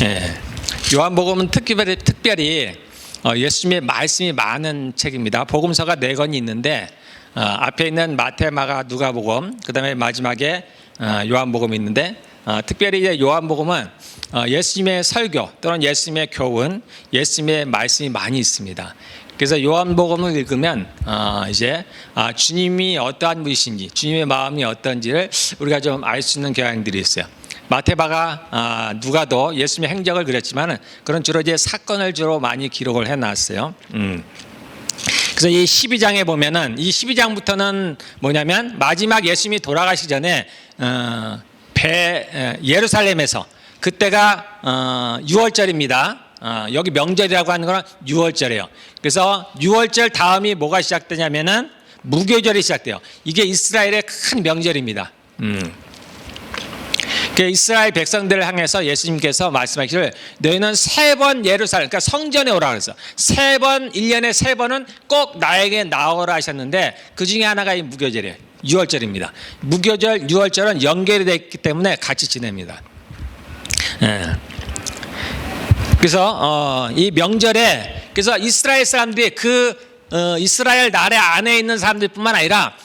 예. 요한복음은 특별히 예수님의 말씀이 많은 책입니다. 복음서가 4권이 있는데 앞에 있는 마태, 마가, 누가복음, 그다음에 마지막에 요한복음이 있는데 특별히 이제 요한복음은 예수님의 설교 또는 예수님의 교훈, 예수님의 말씀이 많이 있습니다. 그래서 요한복음을 읽으면 이제 주님이 어떠한 분이신지, 주님의 마음이 어떤지를 우리가 좀 알 수 있는 경향들이 있어요. 마태바가 누가도 예수님의 행적을 그렸지만 그런 주로 이제 사건을 주로 많이 기록을 해놨어요. 그래서 이 12장에 보면은 이 12장부터는 뭐냐면 마지막 예수님이 돌아가시기 전에 예루살렘에서 그때가 6월절입니다. 여기 명절이라고 하는 건 6월절이에요. 그래서 6월절 다음이 뭐가 시작되냐면은 무교절이 시작돼요. 이게 이스라엘의 큰 명절입니다. 이스라엘 백성들을 향해서 예수님께서 말씀하시기를 너희는 3번 예루살렘, 그러니까 성전에 오라 그랬어. 3번, 1년에 3번은 꼭 나에게 나오라 하셨는데 그 중에 하나가 이 무교절이에요. 6월절입니다. 무교절, 6월절은 연결이 되어 있기 때문에 같이 지냅니다. 그래서 이 명절에 그래서 이스라엘 사람들이 이스라엘 나라 안에 있는 사람들뿐만 아니라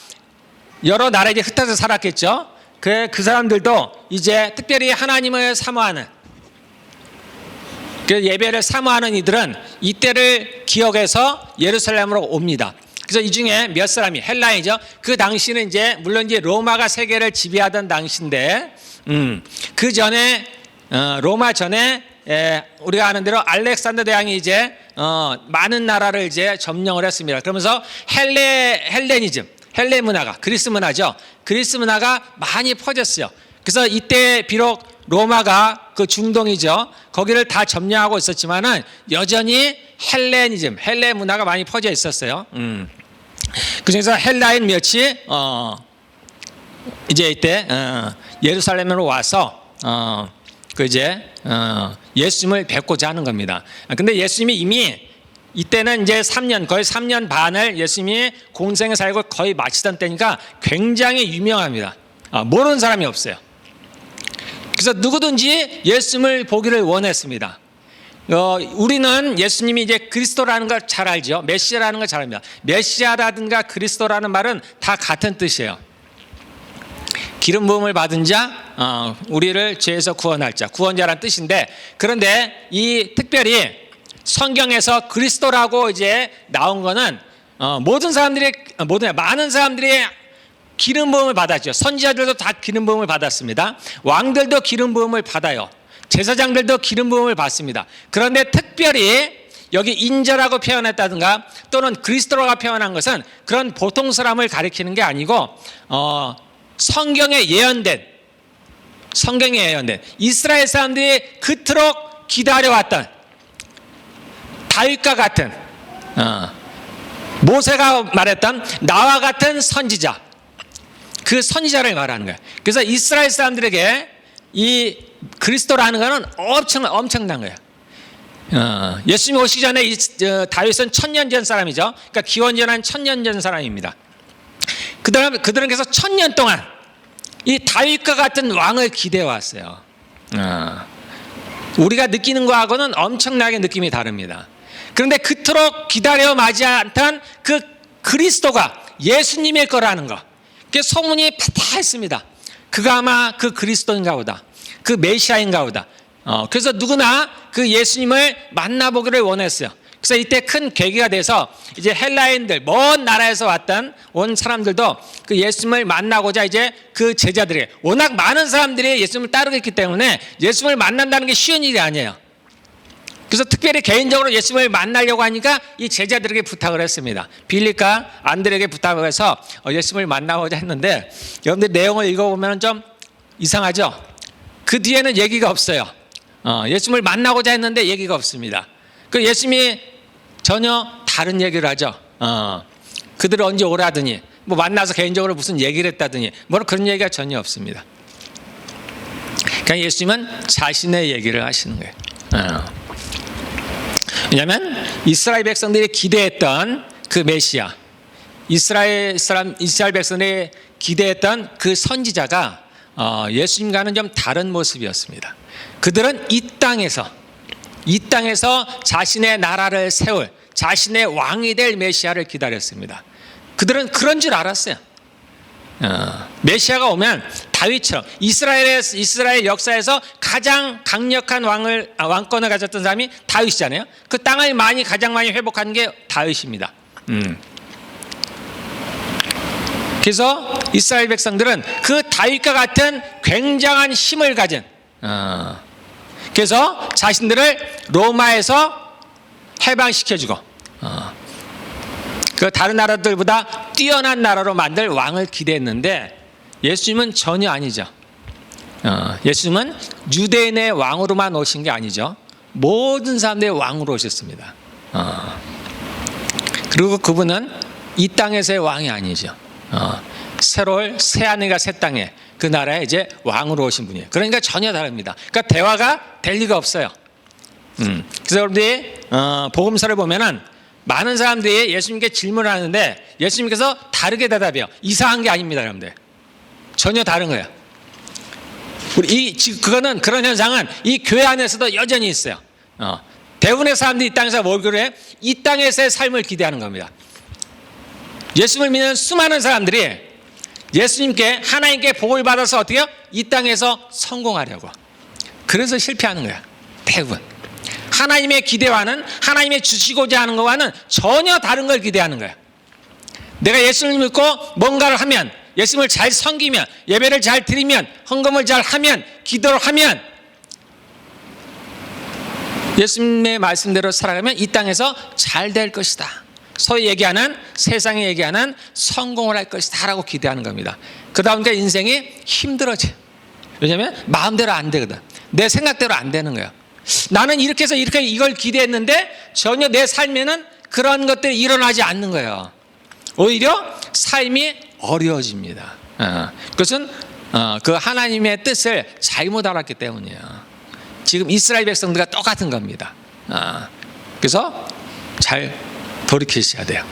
여러 나라에 흩어져 살았겠죠. 그 사람들도 이제 특별히 하나님을 사모하는 그 예배를 사모하는 이들은 이때를 기억해서 예루살렘으로 옵니다. 그래서 이 중에 몇 사람이 헬라인이죠. 그 당시는 이제 물론 이제 로마가 세계를 지배하던 당시인데 그 전에 로마 전에 우리가 아는 대로 알렉산더 대왕이 이제 많은 나라를 이제 점령을 했습니다. 그러면서 헬레 문화가 그리스 문화죠. 그리스 문화가 많이 퍼졌어요. 그래서 이때 비록 로마가 그 중동이죠. 거기를 다 점령하고 있었지만은 여전히 헬레 문화가 많이 퍼져 있었어요. 그중에서 헬라인 몇이 이제 이때 예루살렘으로 와서 예수님을 뵙고자 하는 겁니다. 근데 예수님이 이미 이때는 이제 3년, 거의 3년 반을 예수님이 공생에 살고 거의 마치던 때니까 굉장히 유명합니다. 모르는 사람이 없어요. 그래서 누구든지 예수님을 보기를 원했습니다. 우리는 예수님이 이제 그리스도라는 걸 잘 알죠. 메시아라는 걸 잘 압니다. 메시아라든가 그리스도라는 말은 다 같은 뜻이에요. 기름 부음을 받은 자, 우리를 죄에서 구원할 자, 구원자라는 뜻인데, 그런데 이 특별히 성경에서 그리스도라고 이제 나온 거는 많은 사람들이 기름 부음을 받았죠. 선지자들도 다 기름 부음을 받았습니다. 왕들도 기름 부음을 받아요. 제사장들도 기름 부음을 받습니다. 그런데 특별히 여기 인자라고 표현했다든가 또는 그리스도라고 표현한 것은 그런 보통 사람을 가리키는 게 아니고 성경에 예언된 이스라엘 사람들이 그토록 기다려왔던 다윗과 같은 모세가 말했던 나와 같은 선지자, 그 선지자를 말하는 거예요. 그래서 이스라엘 사람들에게 이 그리스도라는 것은 엄청난 거예요. 예수님이 오시기 전에 다윗은 1000년 전 사람이죠. 그러니까 기원전 1000년 전 사람입니다. 그들은 그래서 1000년 동안 이 다윗과 같은 왕을 기대해 왔어요. 우리가 느끼는 거하고는 엄청나게 느낌이 다릅니다. 그런데 그토록 기다려 맞이했던 그 그리스도가 예수님일 거라는 거, 그 소문이 파다했습니다. 그가 아마 그 그리스도인가 보다, 그 메시아인가 보다. 그래서 누구나 그 예수님을 만나보기를 원했어요. 그래서 이때 큰 계기가 돼서 이제 헬라인들, 먼 나라에서 온 사람들도 그 예수님을 만나고자 이제 그 제자들이, 워낙 많은 사람들이 예수님을 따르고 있기 때문에 예수님을 만난다는 게 쉬운 일이 아니에요. 그래서 특별히 개인적으로 예수님을 만나려고 하니까 이 제자들에게 부탁을 했습니다. 빌립과 안드레에게 부탁을 해서 예수님을 만나고자 했는데, 여러분들 내용을 읽어보면 좀 이상하죠? 그 뒤에는 얘기가 없어요. 예수님을 만나고자 했는데 얘기가 없습니다. 그 예수님이 전혀 다른 얘기를 하죠. 그들을 언제 오라더니, 뭐 만나서 개인적으로 무슨 얘기를 했다더니, 뭐 그런 얘기가 전혀 없습니다. 그러니까 예수님은 자신의 얘기를 하시는 거예요. 왜냐하면 이스라엘 백성들이 기대했던 그 메시아, 이스라엘 백성들이 기대했던 그 선지자가 예수님과는 좀 다른 모습이었습니다. 그들은 이 땅에서 자신의 나라를 세울, 자신의 왕이 될 메시아를 기다렸습니다. 그들은 그런 줄 알았어요. 메시아가 오면 다윗처럼 이스라엘 역사에서 가장 강력한 왕권을 가졌던 사람이 다윗이잖아요. 그 땅을 가장 많이 회복한 게 다윗입니다. 그래서 이스라엘 백성들은 그 다윗과 같은 굉장한 힘을 가진, 그래서 자신들을 로마에서 해방시켜주고, 그 다른 나라들보다 뛰어난 나라로 만들 왕을 기대했는데 예수님은 전혀 아니죠. 예수님은 유대인의 왕으로만 오신 게 아니죠. 모든 사람들의 왕으로 오셨습니다. 그리고 그분은 이 땅에서의 왕이 아니죠. 새로울 새하늘과 새 땅에 그 나라에 이제 왕으로 오신 분이에요. 그러니까 전혀 다릅니다. 그러니까 대화가 될 리가 없어요. 그래서 여러분들이 복음서를 보면은 많은 사람들이 예수님께 질문을 하는데 예수님께서 다르게 대답해요. 이상한 게 아닙니다, 여러분들. 전혀 다른 거예요. 그런 현상은 이 교회 안에서도 여전히 있어요. 대부분의 사람들이 이 땅에서 뭘 그래? 이 땅에서의 삶을 기대하는 겁니다. 예수님을 믿는 수많은 사람들이 예수님께, 하나님께 복을 받아서 어떻게 해요? 이 땅에서 성공하려고. 그래서 실패하는 거야, 대부분. 하나님의 기대와는, 하나님의 주시고자 하는 것과는 전혀 다른 걸 기대하는 거야. 내가 예수님을 믿고 뭔가를 하면, 예수님을 잘 섬기면, 예배를 잘 드리면, 헌금을 잘 하면, 기도를 하면, 예수님의 말씀대로 살아가면 이 땅에서 잘 될 것이다. 소위 얘기하는, 세상에 얘기하는 성공을 할 것이다 라고 기대하는 겁니다. 그러다 보니까 인생이 힘들어져. 왜냐하면 마음대로 안 되거든. 내 생각대로 안 되는 거야. 나는 이렇게 해서 이걸 기대했는데 전혀 내 삶에는 그런 것들이 일어나지 않는 거예요. 오히려 삶이 어려워집니다. 그것은 그 하나님의 뜻을 잘못 알았기 때문이에요. 지금 이스라엘 백성들과 똑같은 겁니다. 그래서 잘 돌이키셔야 돼요.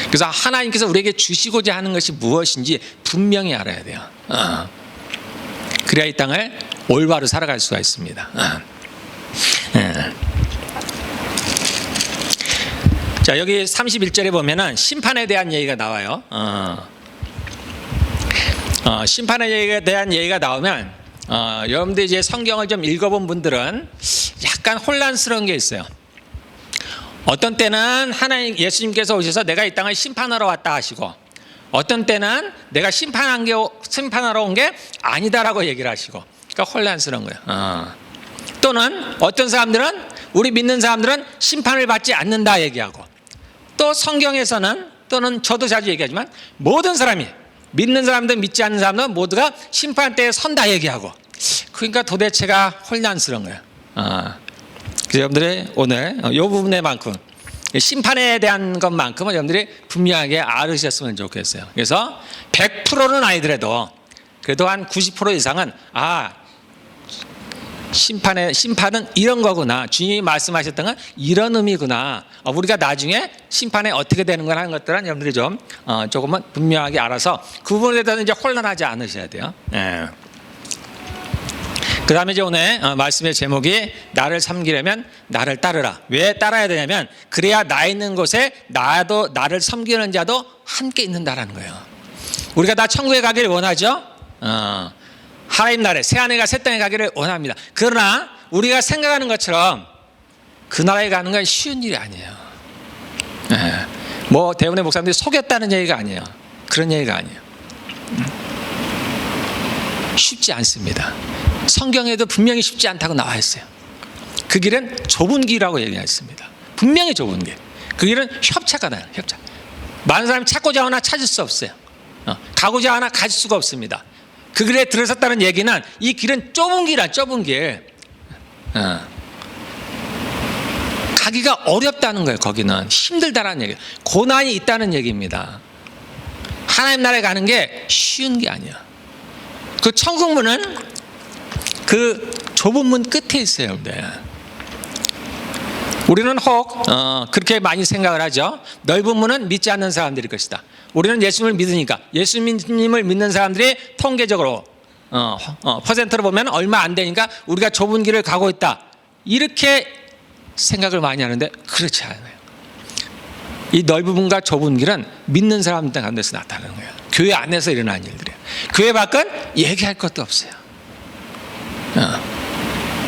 그래서 하나님께서 우리에게 주시고자 하는 것이 무엇인지 분명히 알아야 돼요. 그래야 이 땅을 올바로 살아갈 수가 있습니다. 자, 여기 31절에 보면은 심판에 대한 얘기가 나와요. 심판에 대한 얘기가 나오면 여러분들 이제 성경을 좀 읽어본 분들은 약간 혼란스러운 게 있어요. 어떤 때는 예수님께서 오셔서 내가 이 땅을 심판하러 왔다 하시고, 어떤 때는 내가 심판하러 온 게 아니다라고 얘기를 하시고, 그러니까 혼란스러운 거예요. 또는 어떤 사람들은, 우리 믿는 사람들은 심판을 받지 않는다 얘기하고, 또 성경에서는, 또는 저도 자주 얘기하지만 모든 사람이, 믿는 사람들 믿지 않는 사람들은 모두가 심판대에 선다 얘기하고, 그러니까 도대체가 혼란스러운 거예요. 그래서 여러분들이 오늘 이 부분에만큼, 심판에 대한 것만큼은 여러분들이 분명하게 알으셨으면 좋겠어요. 그래서 100%는 아니더라도 그래도 한 90% 이상은 심판은 이런 거구나, 주님이 말씀하셨던 건 이런 의미구나, 우리가 나중에 심판에 어떻게 되는 걸 하는 것들은 여러분들이 좀 조금은 분명하게 알아서 그 부분에 대해서 이제 혼란하지 않으셔야 돼요. 그 다음에 이제 오늘 말씀의 제목이 나를 섬기려면 나를 따르라. 왜 따라야 되냐면 그래야 나 있는 곳에 나를 섬기는 자도 함께 있는다라는 거예요. 우리가 다 천국에 가기를 원하죠. 하나님 나라에, 새하늘과 새 땅에 가기를 원합니다. 그러나 우리가 생각하는 것처럼 그 나라에 가는 건 쉬운 일이 아니에요. 뭐 대부분의 목사님들이 속였다는 얘기가 아니에요. 그런 얘기가 아니에요. 쉽지 않습니다. 성경에도 분명히 쉽지 않다고 나와 있어요. 그 길은 좁은 길이라고 얘기했습니다. 분명히 좁은 길. 그 길은 협착하다. 협착. 많은 사람이 찾고자 하나 찾을 수 없어요. 가고자 하나 갈 수가 없습니다. 그 길에 들어섰다는 얘기는 이 길은 좁은 길이야, 좁은 길. 가기가 어렵다는 거예요. 거기는 힘들다라는 얘기예요. 고난이 있다는 얘기입니다. 하나님 나라에 가는 게 쉬운 게 아니야. 그 천국문은 그 좁은 문 끝에 있어요. 우리는 혹 그렇게 많이 생각을 하죠. 넓은 문은 믿지 않는 사람들일 것이다. 우리는 예수님을 믿으니까, 예수님을 믿는 사람들이 통계적으로 퍼센트로 보면 얼마 안 되니까 우리가 좁은 길을 가고 있다. 이렇게 생각을 많이 하는데 그렇지 않아요. 이 넓은과 좁은 길은 믿는 사람들 가운데서 나타나는 거예요. 교회 안에서 일어나는 일들이에요. 교회 밖은 얘기할 것도 없어요.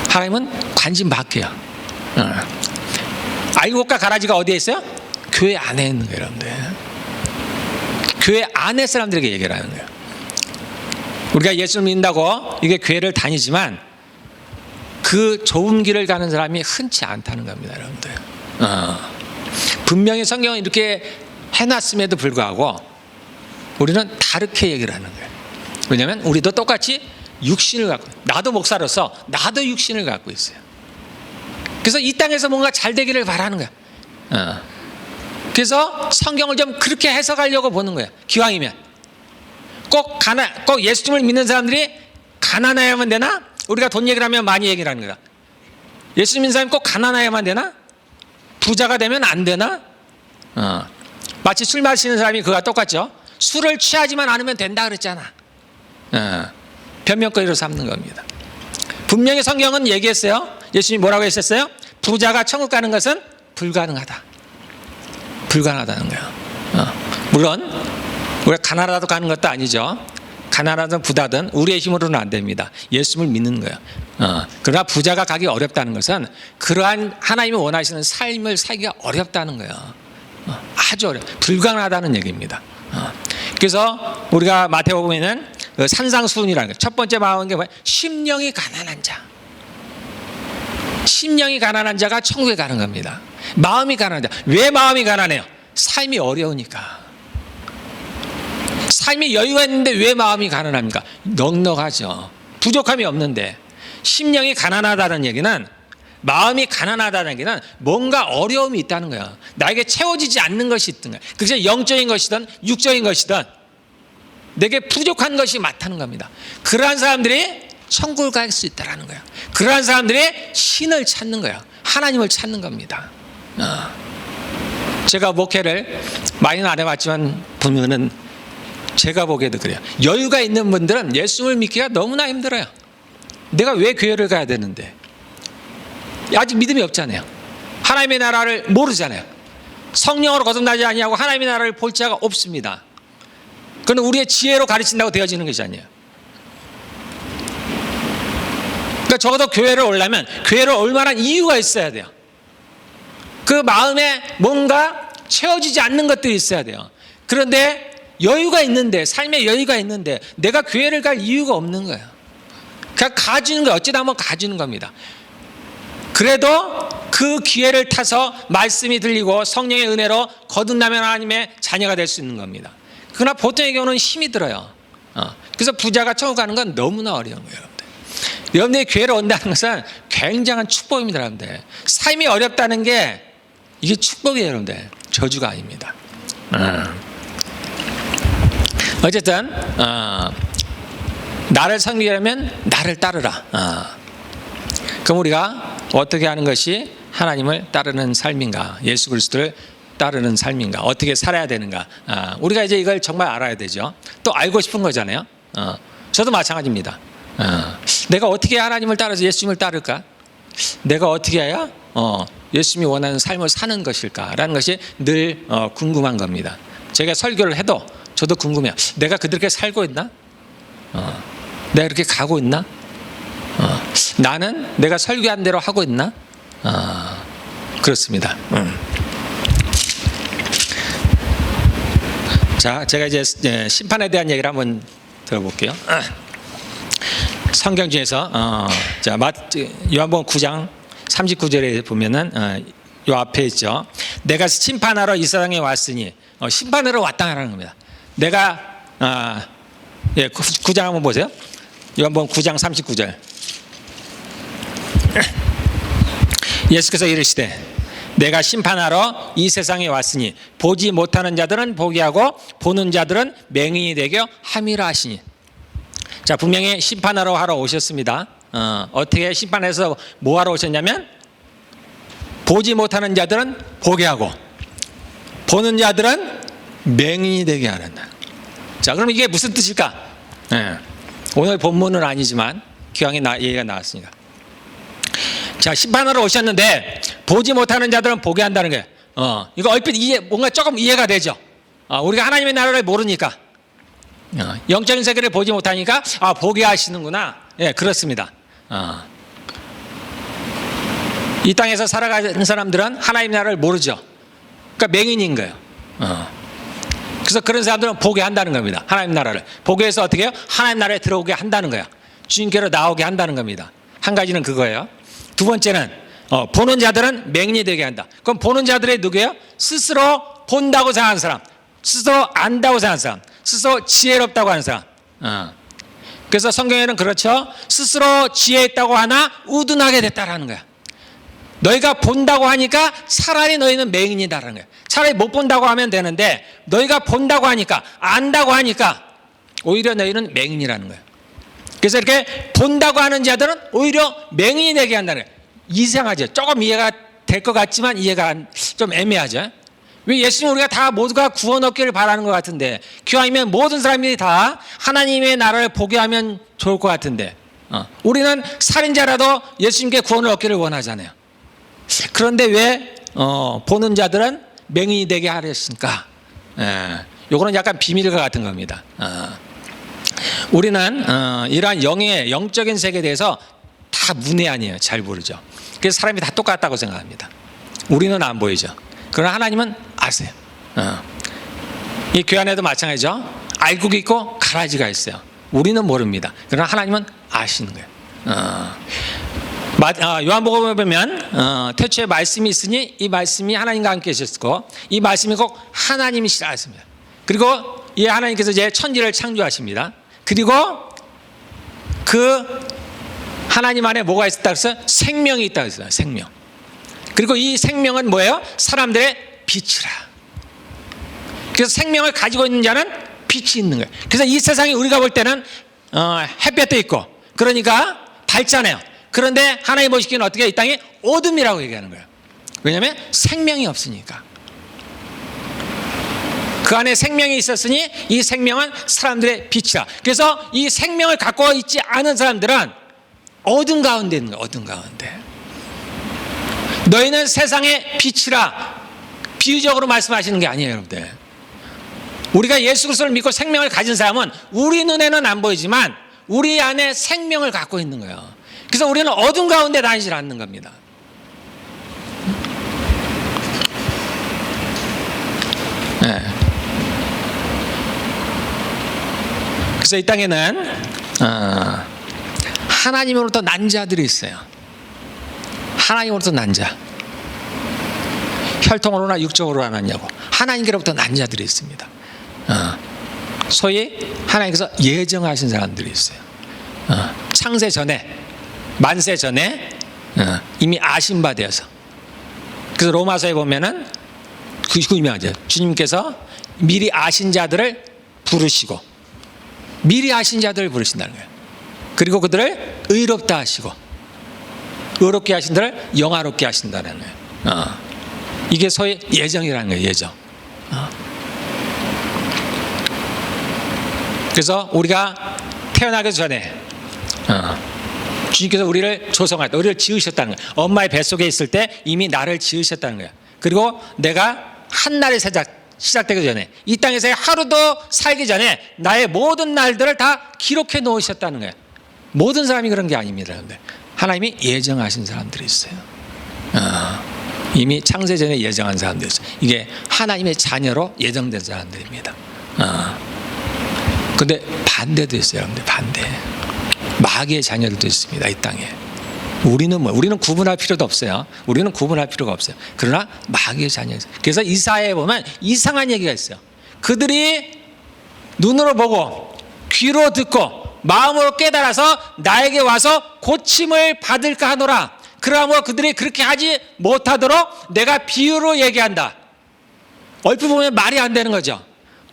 하나님은 관심 밖이에요. 알곡과 가라지가 어디에 있어요? 교회 안에 있는 거예요, 여러분들. 교회 안에 사람들에게 얘기를 하는 거예요. 우리가 예수를 믿는다고 이게 교회를 다니지만 그 좁은 길을 가는 사람이 흔치 않다는 겁니다, 여러분들. 분명히 성경은 이렇게 해놨음에도 불구하고 우리는 다르게 얘기를 하는 거예요. 왜냐하면 우리도 똑같이 육신을 갖고, 나도 목사로서 나도 육신을 갖고 있어요. 그래서 이 땅에서 뭔가 잘 되기를 바라는 거야. 그래서 성경을 좀 그렇게 해석하려고 보는 거야. 기왕이면 꼭 예수님을 믿는 사람들이 가난해야만 되나? 우리가 돈 얘기를 하면 많이 얘기를 하는 거야. 예수 믿는 사람이 꼭 가난해야만 되나? 부자가 되면 안 되나? 마치 술 마시는 사람이 그와 똑같죠. 술을 취하지만 않으면 된다 그랬잖아. 변명거리로 삼는 겁니다. 분명히 성경은 얘기했어요. 예수님이 뭐라고 했었어요? 부자가 천국 가는 것은 불가능하다. 불가능하다는 거예요. 물론 우리가 가난하다도 가는 것도 아니죠. 가난하든 부자든 우리의 힘으로는 안 됩니다. 예수님을 믿는 거예요. 그러나 부자가 가기 어렵다는 것은 그러한 하나님이 원하시는 삶을 살기가 어렵다는 거예요. 아주 불가능하다는 얘기입니다. 그래서 우리가 마태복음에는 산상수훈이라는 거예요. 첫 번째 마음은 게 뭐예요? 심령이 가난한 자. 심령이 가난한 자가 천국에 가는 겁니다. 마음이 가난한 자. 왜 마음이 가난해요? 삶이 어려우니까. 삶이 여유가 있는데 왜 마음이 가난합니까? 넉넉하죠. 부족함이 없는데. 심령이 가난하다는 얘기는, 마음이 가난하다는 얘기는 뭔가 어려움이 있다는 거야. 나에게 채워지지 않는 것이 있던 거야. 그래서 영적인 것이든 육적인 것이든 내게 부족한 것이 많다는 겁니다. 그러한 사람들이 천국을 갈 수 있다는 거야. 그러한 사람들이 신을 찾는 거야. 하나님을 찾는 겁니다. 제가 목회를 많이는 안 해봤지만 보면은 제가 보기에도 그래요. 여유가 있는 분들은 예수를 믿기가 너무나 힘들어요. 내가 왜 교회를 가야 되는데? 아직 믿음이 없잖아요. 하나님의 나라를 모르잖아요. 성령으로 거듭나지 아니하고 하나님의 나라를 볼 자가 없습니다. 그건 우리의 지혜로 가르친다고 되어지는 것이 아니에요. 그러니까 적어도 교회를 오려면 교회를 올 만한 이유가 있어야 돼요. 그 마음에 뭔가 채워지지 않는 것들이 있어야 돼요. 그런데 여유가 있는데, 삶에 여유가 있는데 내가 교회를 갈 이유가 없는 거예요. 그냥 가지는 거예요. 어찌다 한번 가지는 겁니다. 그래도 그 기회를 타서 말씀이 들리고 성령의 은혜로 거듭나면 하나님의 자녀가 될 수 있는 겁니다. 그러나 보통의 경우는 힘이 들어요. 그래서 부자가 천국 가는 건 너무나 어려운 거예요. 여러분들이 교회를 온다는 것은 굉장한 축복입니다. 여러분들. 삶이 어렵다는 게 이게 축복이에요. 여러분들. 저주가 아닙니다. 어쨌든 나를 섬기려면 나를 따르라. 그럼 우리가 어떻게 하는 것이 하나님을 따르는 삶인가? 예수 그리스도를 따르는 삶인가? 어떻게 살아야 되는가? 우리가 이제 이걸 정말 알아야 되죠. 또 알고 싶은 거잖아요. 저도 마찬가지입니다. 내가 어떻게 하나님을 따라서 예수님을 따를까? 내가 어떻게 해야 예수님이 원하는 삶을 사는 것일까라는 것이 늘 궁금한 겁니다. 제가 설교를 해도 저도 궁금해요. 내가 그렇게 살고 있나? 내가 이렇게 가고 있나? 나는 내가 설교한 대로 하고 있나? 그렇습니다. 자, 제가 이제 심판에 대한 얘기를 한번 들어볼게요. 성경 중에서 자, 요한복음 9장 39절에 보면은 요 앞에 있죠. 내가 심판하러 이 세상에 왔으니 심판하러 왔다는 겁니다. 내가 9장 한번 보세요. 요한복음 9장 39절. 예수께서 이르시되 내가 심판하러 이 세상에 왔으니 보지 못하는 자들은 보게 하고 보는 자들은 맹인이 되게 함이라 하시니. 자, 분명히 심판하러 오셨습니다. 어떻게 심판해서 뭐 하러 오셨냐면 보지 못하는 자들은 보게 하고 보는 자들은 맹인이 되게 하는다. 자, 그럼 이게 무슨 뜻일까? 오늘 본문은 아니지만 기왕에 얘기가 나왔으니까. 자, 심판하러 오셨는데 보지 못하는 자들은 보게 한다는 거예요. 이거 얼핏 뭔가 조금 이해가 되죠. 우리가 하나님의 나라를 모르니까, 영적인 세계를 보지 못하니까 보게 하시는구나. 예, 그렇습니다. 이 땅에서 살아가는 사람들은 하나님의 나라를 모르죠. 그러니까 맹인인 거예요. 그래서 그런 사람들은 보게 한다는 겁니다. 하나님 나라를 보게 해서 어떻게 해요? 하나님 나라에 들어오게 한다는 거예요. 주님께로 나오게 한다는 겁니다. 한 가지는 그거예요. 두 번째는 보는 자들은 맹인이 되게 한다. 그럼 보는 자들이 누구예요? 스스로 본다고 생각하는 사람, 스스로 안다고 생각하는 사람, 스스로 지혜롭다고 하는 사람. 그래서 성경에는 그렇죠. 스스로 지혜 있다고 하나 우둔하게 됐다라는 거야. 너희가 본다고 하니까 차라리 너희는 맹인이다라는 거야. 차라리 못 본다고 하면 되는데 너희가 본다고 하니까, 안다고 하니까 오히려 너희는 맹인이라는 거야. 그래서 이렇게 본다고 하는 자들은 오히려 맹인이 되게 한다는 거예요. 이상하죠. 조금 이해가 될 것 같지만 이해가 좀 애매하죠. 왜 예수님 우리가 다 모두가 구원 얻기를 바라는 것 같은데, 기왕이면 모든 사람들이 다 하나님의 나라를 보게 하면 좋을 것 같은데, 우리는 살인자라도 예수님께 구원을 얻기를 원하잖아요. 그런데 왜 보는 자들은 맹인이 되게 하랬습니까? 요거는 약간 비밀과 같은 겁니다. 우리는 이러한 영적인 세계에 대해서 다 문외한이에요. 잘 모르죠. 그래서 사람이 다 똑같다고 생각합니다. 우리는 안 보이죠. 그러나 하나님은 아세요. 이 교회 안에도 마찬가지죠. 알곡이 있고 가라지가 있어요. 우리는 모릅니다. 그러나 하나님은 아시는 거예요. 요한복음에 보면 태초에 말씀이 있으니 이 말씀이 하나님과 함께 계셨고 이 말씀이 꼭 하나님이시라 했습니다. 그리고 이 하나님께서 이제 천지를 창조하십니다. 그리고 그 하나님 안에 뭐가 있었다 그래서 생명이 있다고 했어요. 생명. 그리고 이 생명은 뭐예요? 사람들의 빛이라. 그래서 생명을 가지고 있는 자는 빛이 있는 거예요. 그래서 이 세상이 우리가 볼 때는 햇볕도 있고 그러니까 밝잖아요. 그런데 하나님 보시기에는 어떻게 이 땅이 어둠이라고 얘기하는 거예요. 왜냐하면 생명이 없으니까. 그 안에 생명이 있었으니 이 생명은 사람들의 빛이라. 그래서 이 생명을 갖고 있지 않은 사람들은 어둠 가운데 있는 거예요. 어둠 가운데. 너희는 세상의 빛이라 비유적으로 말씀하시는 게 아니에요, 여러분들. 우리가 예수 그리스도를 믿고 생명을 가진 사람은 우리 눈에는 안 보이지만 우리 안에 생명을 갖고 있는 거예요. 그래서 우리는 어둠 가운데 다니지 않는 겁니다. 네. 그래서 이 땅에는 하나님으로부터 난 자들이 있어요. 하나님으로부터 난 자. 혈통으로나 육적으로 나냐고. 하나님께로부터 난 자들이 있습니다. 소위 하나님께서 예정하신 사람들이 있어요. 창세 전에, 만세 전에 이미 아신 바 되어서. 그래서 로마서에 보면은 그 유명하죠. 주님께서 미리 아신 자들을 부르시고 미리 아신 자들을 부르신다는 거예요. 그리고 그들을 의롭다 하시고 의롭게 하신 자들을 영화롭게 하신다는 거예요. 이게 소위 예정이라는 거예요. 예정. 그래서 우리가 태어나기 전에 주님께서 우리를 조성할 때 우리를 지으셨다는 거예요. 엄마의 뱃속에 있을 때 이미 나를 지으셨다는 거예요. 그리고 내가 한날이 시작되기 전에 이 땅에서의 하루도 살기 전에 나의 모든 날들을 다 기록해 놓으셨다는 거예요. 모든 사람이 그런 게 아닙니다. 그런데 하나님이 예정하신 사람들이 있어요. 이미 창세 전에 예정한 사람들이 있어요. 이게 하나님의 자녀로 예정된 사람들입니다. 근데 반대도 있어요. 여러분들 반대. 마귀의 자녀들도 있습니다. 이 땅에. 우리는 우리는 구분할 필요도 없어요. 우리는 구분할 필요가 없어요. 그러나 마귀의 자녀. 그래서 이사야에 보면 이상한 얘기가 있어요. 그들이 눈으로 보고 귀로 듣고 마음으로 깨달아서 나에게 와서 고침을 받을까 하노라. 그러므로 그들이 그렇게 하지 못하도록 내가 비유로 얘기한다. 얼핏 보면 말이 안 되는 거죠.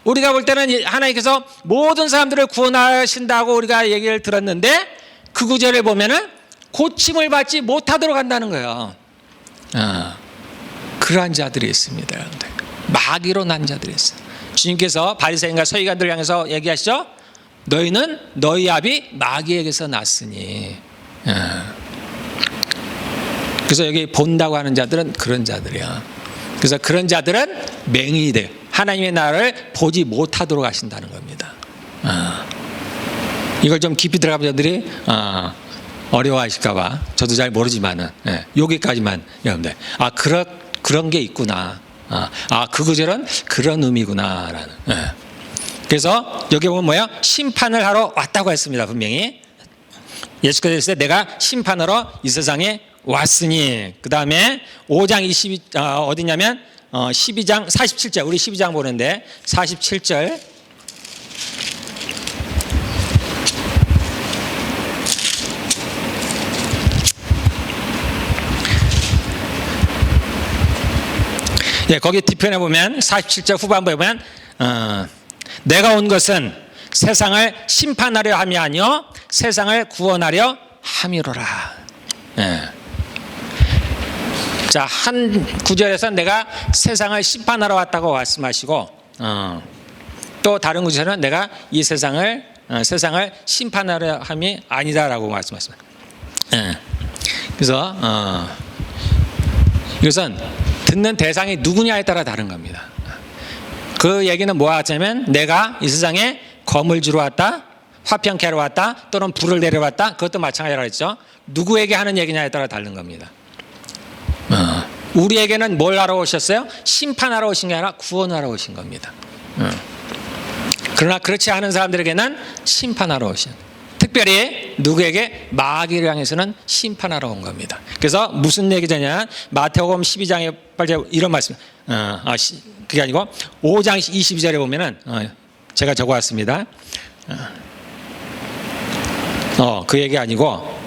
우리가 볼 때는 하나님께서 모든 사람들을 구원하신다고 우리가 얘기를 들었는데 그 구절에 보면은 고침을 받지 못하도록 한다는 거예요. 그러한 자들이 있습니다. 여러분들. 마귀로 난 자들이 있어요. 주님께서 바리새인과 서기관들 향해서 얘기하시죠. 너희는 너희 아비 마귀에게서 났으니. 그래서 여기 본다고 하는 자들은 그런 자들이야. 그래서 그런 자들은 맹인이 돼요. 하나님의 나라를 보지 못하도록 하신다는 겁니다. 이걸 좀 깊이 들어가면 여러분들이 어려워하실까봐 저도 잘 모르지만은 여기까지만 여러분들 그런 게 있구나. 그 구절은 그런 의미구나라는. 그래서 여기 보면 뭐야? 심판을 하러 왔다고 했습니다. 분명히 예수께서 했을 때 내가 심판하러 이 세상에 왔으니. 그 다음에 5장 22 어디냐면 12장 47절. 우리 12장 보는데 47절. 거기 뒤편에 보면 47절 후반부에 보면 내가 온 것은 세상을 심판하려 함이 아니요 세상을 구원하려 함이로라. 자, 한 구절에서 내가 세상을 심판하러 왔다고 말씀하시고 또 다른 구절은 내가 이 세상을 심판하려 함이 아니다라고 말씀하십니다. 그래서 이것은 듣는 대상이 누구냐에 따라 다른 겁니다. 그 얘기는 뭐가 같냐면 내가 이 세상에 검을 주러 왔다, 화평케 하러 왔다, 또는 불을 내려왔다. 그것도 마찬가지라고 했죠. 누구에게 하는 얘기냐에 따라 다른 겁니다. 우리에게는 뭘 하러 오셨어요? 심판하러 오신 게 아니라 구원하러 오신 겁니다. 그러나 그렇지 않은 사람들에게는 심판하러 오신. 특별히 누구에게? 마귀를 향해서는 심판하러 온 겁니다. 그래서 무슨 얘기냐면 마태복음 12장에 이런 말씀. 그게 아니고 5장 22절에 보면은 제가 적어왔습니다. 그 얘기 아니고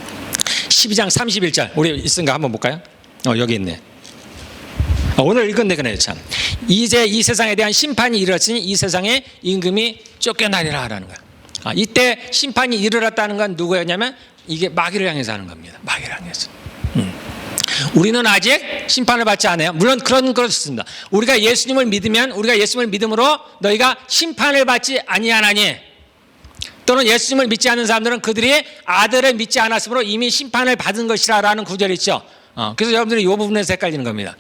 12장 31절 우리 있은가 한번 볼까요? 여기 있네. 오늘 읽은데 그네 참. 이제 이 세상에 대한 심판이 이르렀으니 이 세상의 임금이 쫓겨나리라 하라는 거야. 이때 심판이 이르렀다는 건 누구였냐면 이게 마귀를 향해서 하는 겁니다. 마귀를 향해서. 우리는 아직 심판을 받지 않아요. 물론 그렇습니다. 우리가 예수님을 믿으면 우리가 예수님을 믿음으로 너희가 심판을 받지 아니하나니, 또는 예수님을 믿지 않는 사람들은 그들이 아들을 믿지 않았으므로 이미 심판을 받은 것이라는 구절이 있죠. 그래서 여러분들이 이 부분에서 헷갈리는 겁니다.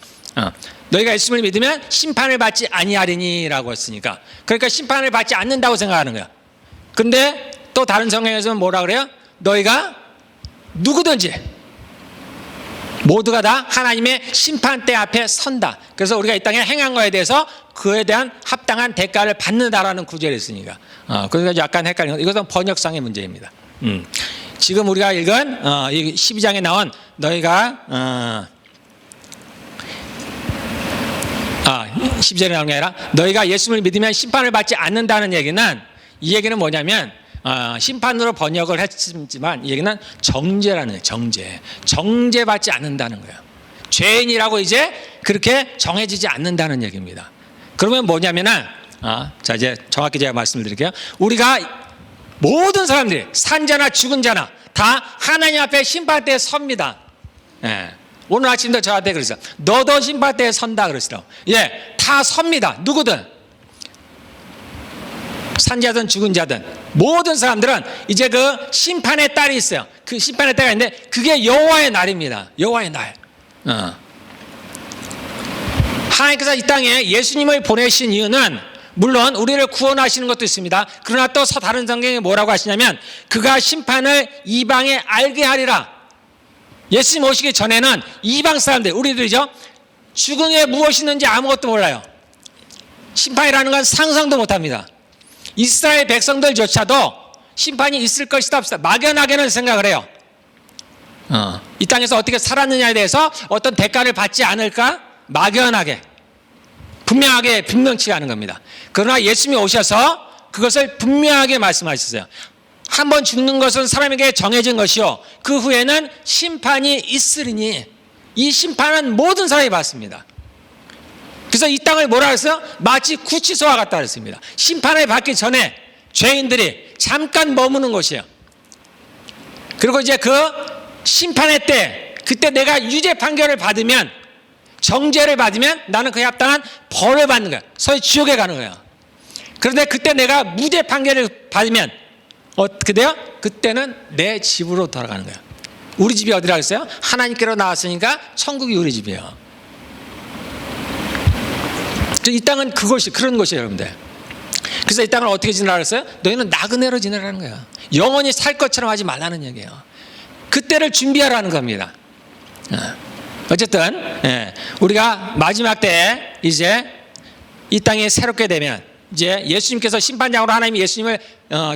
너희가 예수님을 믿으면 심판을 받지 아니하리니라고 했으니까, 그러니까 심판을 받지 않는다고 생각하는 거야. 근데 또 다른 성경에서는 뭐라 그래요? 너희가 누구든지 모두가 다 하나님의 심판대 앞에 선다. 그래서 우리가 이 땅에 행한 거에 대해서 그에 대한 합당한 대가를 받는다라는 구절이 있으니까. 그래서 약간 헷갈리는 거. 이것은 번역상의 문제입니다. 지금 우리가 읽은 이 12장에 나온 너희가 12절에 나온 게 아니라 너희가 예수를 믿으면 심판을 받지 않는다는 얘기는, 이 얘기는 뭐냐면 심판으로 번역을 했지만 이 얘기는 정죄라는 거예요. 정죄받지 않는다는 거예요. 죄인이라고 이제 그렇게 정해지지 않는다는 얘기입니다. 그러면 뭐냐면은 자, 이제 정확히 제가 말씀을 드릴게요. 우리가 모든 사람들이 산 자나 죽은 자나 다 하나님 앞에 심판대에 섭니다. 오늘 아침도 저한테 그랬어요. 너도 심판대에 선다 그러시더라고요. 다 섭니다. 누구든. 산자든 죽은 자든 모든 사람들은 이제 그 심판의 딸이 있어요. 그 심판의 때가 있는데 그게 여호와의 날입니다. 여호와의 날. 하나님께서 이 땅에 예수님을 보내신 이유는 물론 우리를 구원하시는 것도 있습니다. 그러나 또 다른 성경에 뭐라고 하시냐면 그가 심판을 이방에 알게 하리라. 예수님 오시기 전에는 이방 사람들, 우리들이죠, 죽은 게 무엇이 있는지 아무것도 몰라요. 심판이라는 건 상상도 못합니다. 이스라엘 백성들조차도 심판이 있을 것이다 없다 막연하게는 생각을 해요. 이 땅에서 어떻게 살았느냐에 대해서 어떤 대가를 받지 않을까 막연하게, 분명하게 분명치가 않은 겁니다. 그러나 예수님이 오셔서 그것을 분명하게 말씀하셨어요. 한번 죽는 것은 사람에게 정해진 것이요 그 후에는 심판이 있으리니 이 심판은 모든 사람이 받습니다. 그래서 이 땅을 뭐라 했어요? 마치 구치소와 같다 그랬습니다. 심판을 받기 전에 죄인들이 잠깐 머무는 곳이에요. 그리고 이제 그 심판의 때, 그때 내가 유죄 판결을 받으면, 정죄를 받으면 나는 그에 합당한 벌을 받는 거야. 소위 지옥에 가는 거야. 그런데 그때 내가 무죄 판결을 받으면 어떻게 돼요? 그때는 내 집으로 돌아가는 거예요. 우리 집이 어디라고 했어요? 하나님께로 나왔으니까 천국이 우리 집이에요. 이 땅은 그런 곳이에요, 여러분들. 그래서 이 땅을 어떻게 지내라고 했어요? 너희는 나그네로 지내라는 거예요. 영원히 살 것처럼 하지 말라는 얘기예요. 그때를 준비하라는 겁니다. 어쨌든 우리가 마지막 때에 이제 이 땅이 새롭게 되면 이제 예수님께서 심판장으로, 하나님이 예수님을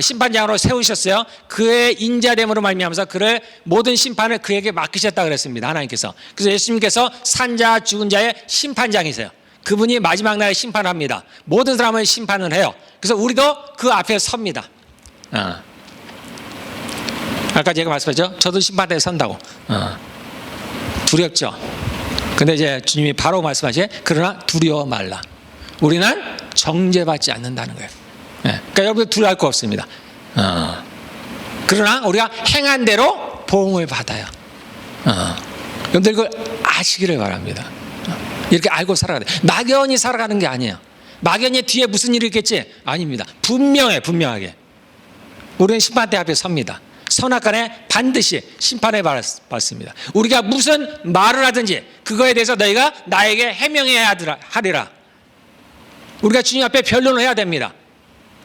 심판장으로 세우셨어요. 그의 인자됨으로 말미암아서 그를 모든 심판을 그에게 맡기셨다 그랬습니다, 하나님께서. 그래서 예수님께서 산자 죽은 자의 심판장이세요. 그분이 마지막 날에 심판합니다. 모든 사람을 심판을 해요. 그래서 우리도 그 앞에 섭니다. 아까 제가 말씀하셨죠? 저도 심판대에 선다고. 두렵죠. 근데 이제 주님이 바로 말씀하시에 그러나 두려워 말라. 우리는 정죄받지 않는다는 거예요. 그러니까 여러분들 두려워할 거 없습니다. 그러나 우리가 행한 대로 보응을 받아요. 여러분들 그걸 아시기를 바랍니다. 이렇게 알고 살아가야 돼. 막연히 살아가는 게 아니에요. 막연히 뒤에 무슨 일이 있겠지? 아닙니다. 분명하게. 우리는 심판대 앞에 섭니다. 선악간에 반드시 심판을 받습니다. 우리가 무슨 말을 하든지 그거에 대해서 너희가 나에게 해명해야 하리라. 우리가 주님 앞에 변론을 해야 됩니다.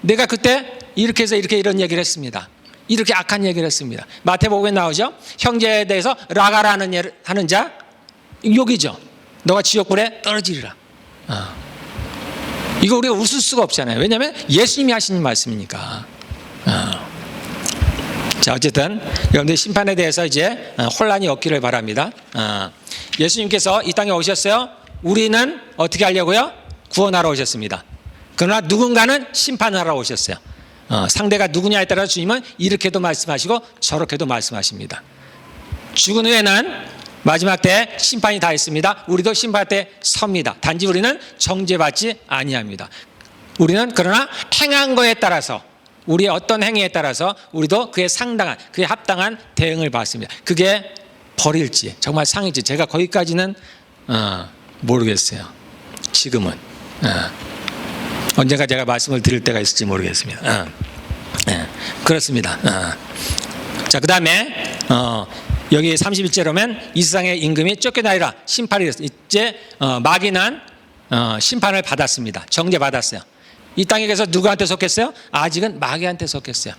내가 그때 이렇게 해서 이런 얘기를 했습니다. 이렇게 악한 얘기를 했습니다. 마태복음에 나오죠. 형제에 대해서 라가라는 하는 자 욕이죠. 너가 지옥불에 떨어지리라. 이거 우리가 웃을 수가 없잖아요. 왜냐하면 예수님이 하신 말씀이니까. 자, 어쨌든 여러분들 심판에 대해서 이제 혼란이 없기를 바랍니다. 예수님께서 이 땅에 오셨어요. 우리는 어떻게 하려고요? 구원하러 오셨습니다. 그러나 누군가는 심판하러 오셨어요. 상대가 누구냐에 따라 주님은 이렇게도 말씀하시고 저렇게도 말씀하십니다. 죽은 후에는 마지막 때 심판이 다 있습니다. 우리도 심판 때 섭니다. 단지 우리는 정죄받지 아니합니다. 우리는 그러나 행한 거에 따라서, 우리의 어떤 행위에 따라서 우리도 그에 상당한, 그에 합당한 대응을 받습니다. 그게 벌일지 정말 상일지 제가 거기까지는 모르겠어요. 지금은 언젠가 제가 말씀을 드릴 때가 있을지 모르겠습니다. 그렇습니다. 자, 그 다음에 여기 31절로면 이 세상의 임금이 쫓겨나리라. 심판이 이제 마귀는 심판을 받았습니다. 정죄받았어요. 이 땅에 계서 누구한테 속했어요? 아직은 마귀한테 속했어요.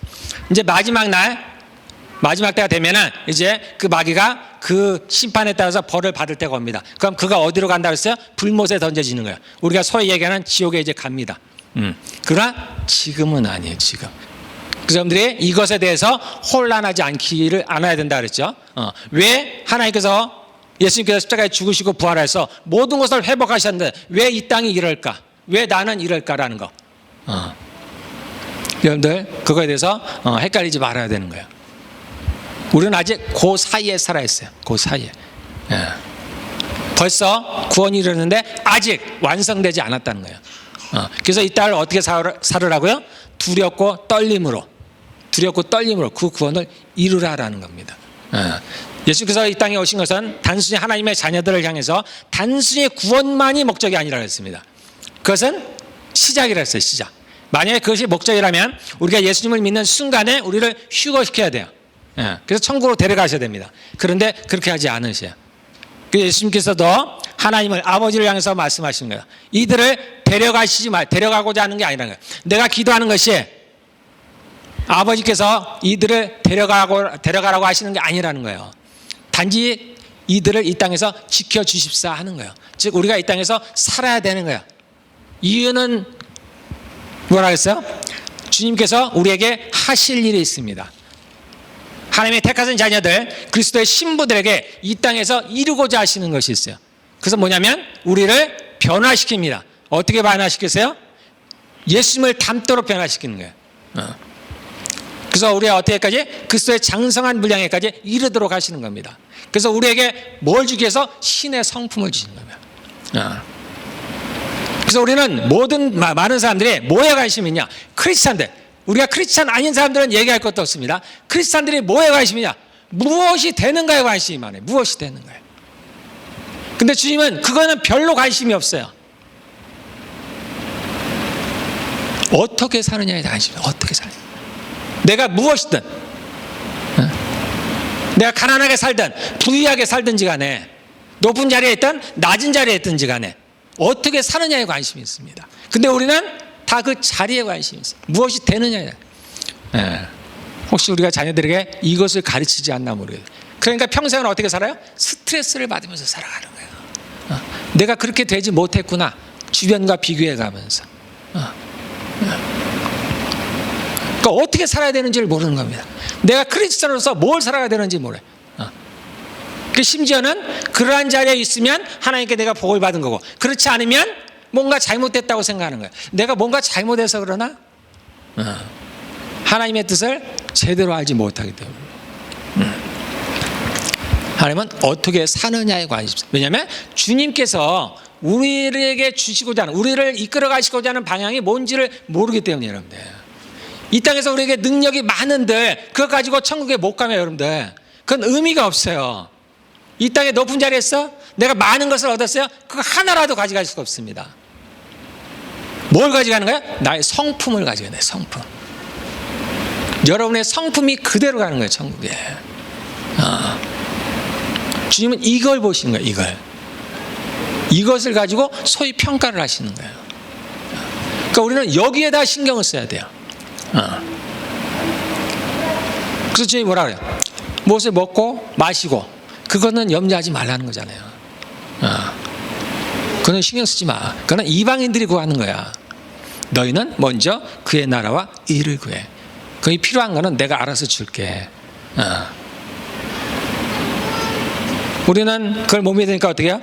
이제 마지막 때가 되면은 이제 그 마귀가 그 심판에 따라서 벌을 받을 때가 옵니다. 그럼 그가 어디로 간다고 했어요? 불못에 던져지는 거예요. 우리가 소위 얘기하는 지옥에 이제 갑니다. 그러나 지금은 아니에요. 지금. 그 사람들이 이것에 대해서 혼란하지 않아야 된다 그랬죠. 왜 하나님께서 예수님께서 십자가에 죽으시고 부활해서 모든 것을 회복하셨는데 왜 이 땅이 이럴까? 왜 나는 이럴까라는 거. 여러분들 그거에 대해서 헷갈리지 말아야 되는 거예요. 우리는 아직 그 사이에 살아있어요. 그 사이에. 벌써 구원이 이르는데 아직 완성되지 않았다는 거예요. 그래서 이 땅을 어떻게 살으라고요? 두렵고 떨림으로 그 구원을 이루라라는 겁니다. 예수께서 이 땅에 오신 것은 단순히 하나님의 자녀들을 향해서 단순히 구원만이 목적이 아니라 그랬습니다. 그것은 시작이라 했어요. 시작. 만약에 그것이 목적이라면 우리가 예수님을 믿는 순간에 우리를 휴거시켜야 돼요. 그래서 천국으로 데려가셔야 됩니다. 그런데 그렇게 하지 않으셔요. 예수님께서도 하나님을, 아버지를 향해서 말씀하시는 거예요. 이들을 데려가고자 하는 게 아니라는 거예요. 내가 기도하는 것이 아버지께서 이들을 데려가라고 하시는 게 아니라는 거예요. 단지 이들을 이 땅에서 지켜주십사 하는 거예요. 즉 우리가 이 땅에서 살아야 되는 거예요. 이유는 뭐라 그랬어요? 주님께서 우리에게 하실 일이 있습니다. 하나님의 택하신 자녀들, 그리스도의 신부들에게 이 땅에서 이루고자 하시는 것이 있어요. 그래서 뭐냐면 우리를 변화시킵니다. 어떻게 변화시키세요? 예수님을 닮도록 변화시키는 거예요. 그래서 우리가 어떻게까지? 그리스도의 장성한 분량에까지 이르도록 하시는 겁니다. 그래서 우리에게 뭘 주기 위해서? 신의 성품을 주시는 겁니다. 그래서 우리는 많은 사람들이 뭐에 관심이 있냐? 크리스찬들. 우리가 크리스찬 아닌 사람들은 얘기할 것도 없습니다. 크리스찬들이 뭐에 관심이냐? 무엇이 되는가에 관심이 많아요. 무엇이 되는가요? 근데 주님은 그거는 별로 관심이 없어요. 어떻게 사느냐에 관심이, 어떻게 사느냐. 내가 무엇이든, 내가 가난하게 살든 부유하게 살든지 간에, 높은 자리에 있든 낮은 자리에 있든지 간에 어떻게 사느냐에 관심이 있습니다. 근데 우리는 다 그 자리에 관심이 있어요. 무엇이 되느냐에. 혹시 우리가 자녀들에게 이것을 가르치지 않나 모르겠어요. 그러니까 평생을 어떻게 살아요? 스트레스를 받으면서 살아가는 거예요. 내가 그렇게 되지 못했구나, 주변과 비교해 가면서. 그러니까 어떻게 살아야 되는지를 모르는 겁니다. 내가 크리스천으로서 뭘 살아야 되는지 몰라요. 심지어는 그러한 자리에 있으면 하나님께 내가 복을 받은 거고, 그렇지 않으면 뭔가 잘못됐다고 생각하는 거예요. 내가 뭔가 잘못해서 그러나? 하나님의 뜻을 제대로 알지 못하기 때문에. 하나님은 어떻게 사느냐에 관심이 있어요. 왜냐하면 주님께서 우리에게 주시고자 하는, 우리를 이끌어 가시고자 하는 방향이 뭔지를 모르기 때문에 여러분들. 이 땅에서 우리에게 능력이 많은데 그거 가지고 천국에 못 가면 여러분들, 그건 의미가 없어요. 이 땅에 높은 자리에서 내가 많은 것을 얻었어요? 그거 하나라도 가져갈 수가 없습니다. 뭘 가져가는 거야? 나의 성품을 가져가는 거예요. 성품. 여러분의 성품이 그대로 가는 거예요, 천국에. 주님은 이걸 보시는 거예요. 이것을 가지고 소위 평가를 하시는 거예요. 그러니까 우리는 여기에다 신경을 써야 돼요. 그래서 주님이 뭐라 그래요? 무엇을 먹고 마시고, 그거는 염려하지 말라는 거잖아요. 그거는 신경 쓰지 마. 그거는 이방인들이 구하는 거야. 너희는 먼저 그의 나라와 의를 구해. 그게 필요한 거는 내가 알아서 줄게. 우리는 그걸 못 믿으니까 어떻게 해요?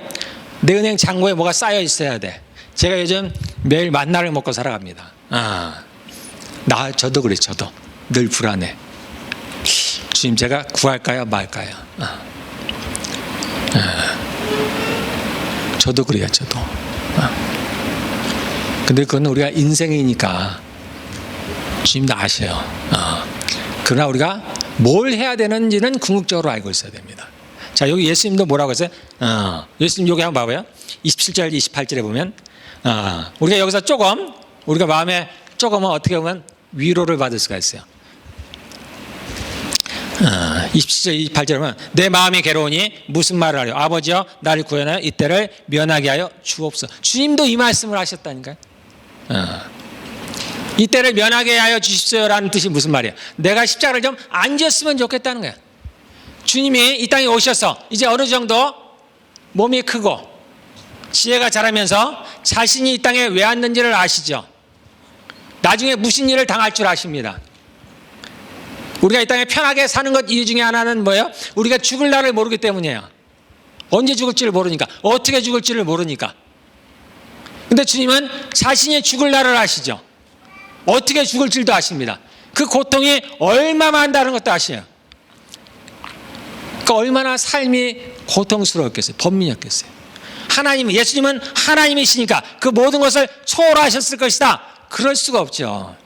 내 은행 잔고에 뭐가 쌓여 있어야 돼. 제가 요즘 매일 만나를 먹고 살아갑니다. 저도 그래. 저도 늘 불안해. 주님, 제가 구할까요 말까요? 저도 그래요. 저도. 근데 그건 우리가 인생이니까 주님도 아셔요. 그러나 우리가 뭘 해야 되는지는 궁극적으로 알고 있어야 됩니다. 자, 여기 예수님도 뭐라고 했어요? 예수님 여기 한번 봐봐요. 27절 28절에 보면 우리가 여기서 조금, 우리가 마음에 조금은 어떻게 보면 위로를 받을 수가 있어요. 27절 28절에 보면 내 마음이 괴로우니 무슨 말을 하려? 아버지여 나를 구원하여 이때를 면하게 하여 주옵소서. 주님도 이 말씀을 하셨다니까요. 이때를 면하게 하여 주십시오라는 뜻이 무슨 말이에요? 내가 십자가를 좀 안 졌으면 좋겠다는 거예요. 주님이 이 땅에 오셔서 이제 어느 정도 몸이 크고 지혜가 자라면서 자신이 이 땅에 왜 왔는지를 아시죠? 나중에 무슨 일을 당할 줄 아십니다. 우리가 이 땅에 편하게 사는 것 이유 중에 하나는 뭐예요? 우리가 죽을 날을 모르기 때문이에요. 언제 죽을지를 모르니까, 어떻게 죽을지를 모르니까. 근데 주님은 자신이 죽을 날을 아시죠? 어떻게 죽을 줄도 아십니다. 그 고통이 얼마나 한다는 것도 아셔요. 그러니까 얼마나 삶이 고통스러웠겠어요. 번민이었겠어요. 예수님은 하나님이시니까 그 모든 것을 초월하셨을 것이다. 그럴 수가 없죠.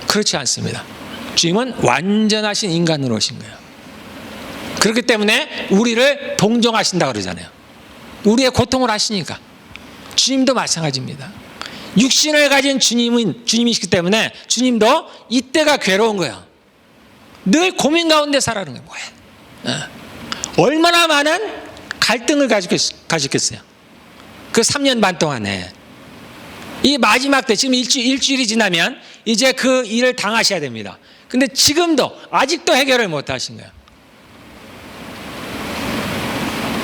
그렇지 않습니다. 주님은 완전하신 인간으로 오신 거예요. 그렇기 때문에 우리를 동정하신다고 그러잖아요. 우리의 고통을 아시니까. 주님도 마찬가지입니다. 육신을 가진 주님이시기 때문에 주님도 이때가 괴로운 거예요. 늘 고민 가운데 살아가는 거예요. 뭐예요? 얼마나 많은 갈등을 가졌겠어요. 그 3년 반 동안에. 이 마지막 때, 지금 일주일이 지나면 이제 그 일을 당하셔야 됩니다. 근데 지금도 아직도 해결을 못 하신 거예요.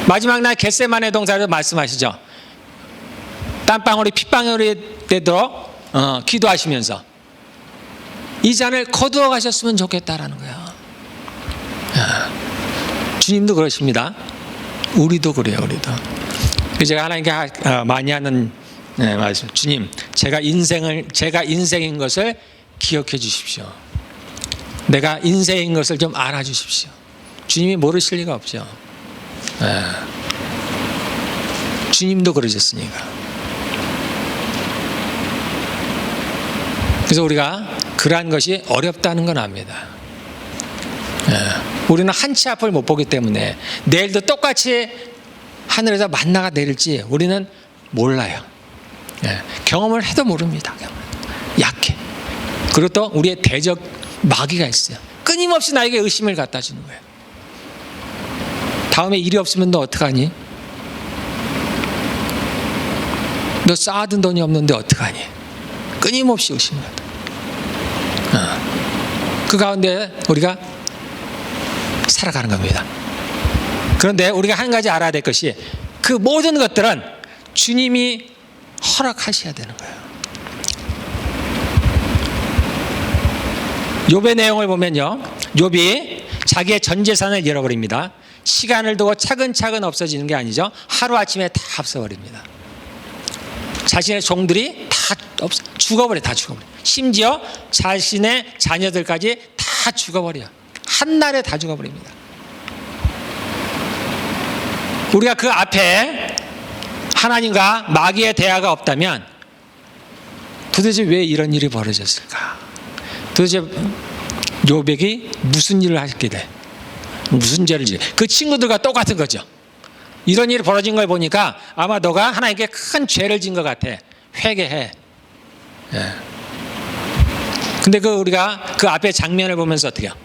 마지막 날 겟세마네 동산에서 말씀하시죠. 땀방울이 핏방울이 되도록 기도하시면서 이 잔을 거두어 가셨으면 좋겠다라는 거예요. 주님도 그러십니다. 우리도 그래요. 우리도. 제가 하나님께 많이 하는 말씀. 주님, 제가 인생인 것을 기억해 주십시오. 내가 인생인 것을 좀 알아주십시오. 주님이 모르실 리가 없죠. 주님도 그러셨으니까. 그래서 우리가 그러한 것이 어렵다는 건 압니다. 우리는 한 치 앞을 못 보기 때문에 내일도 똑같이 하늘에서 만나가 내릴지 우리는 몰라요. 경험을 해도 모릅니다. 약해. 그리고 또 우리의 마귀가 있어요. 끊임없이 나에게 의심을 갖다 주는 거예요. 다음에 일이 없으면 너 어떡하니? 너 쌓아둔 돈이 없는데 어떡하니? 끊임없이 의심을 갖다. 그 가운데 우리가 살아가는 겁니다. 그런데 우리가 한 가지 알아야 될 것이 그 모든 것들은 주님이 허락하셔야 되는 거예요. 욥의 내용을 보면요, 욥이 자기의 전 재산을 잃어버립니다. 시간을 두고 차근차근 없어지는 게 아니죠. 하루아침에 다 없어버립니다. 자신의 종들이 다 죽어버려요. 다 죽어버려요. 심지어 자신의 자녀들까지 다 죽어버려요. 한날에 다 죽어버립니다. 우리가 그 앞에 하나님과 마귀의 대화가 없다면 도대체 왜 이런 일이 벌어졌을까? 도대체 욥이 무슨 일을 했길래, 무슨 죄를 지어? 그 친구들과 똑같은 거죠. 이런 일이 벌어진 걸 보니까 아마 너가 하나님께 큰 죄를 진 것 같아. 회개해. 예. 근데 우리가 그 앞에 장면을 보면서 어떻게 해요?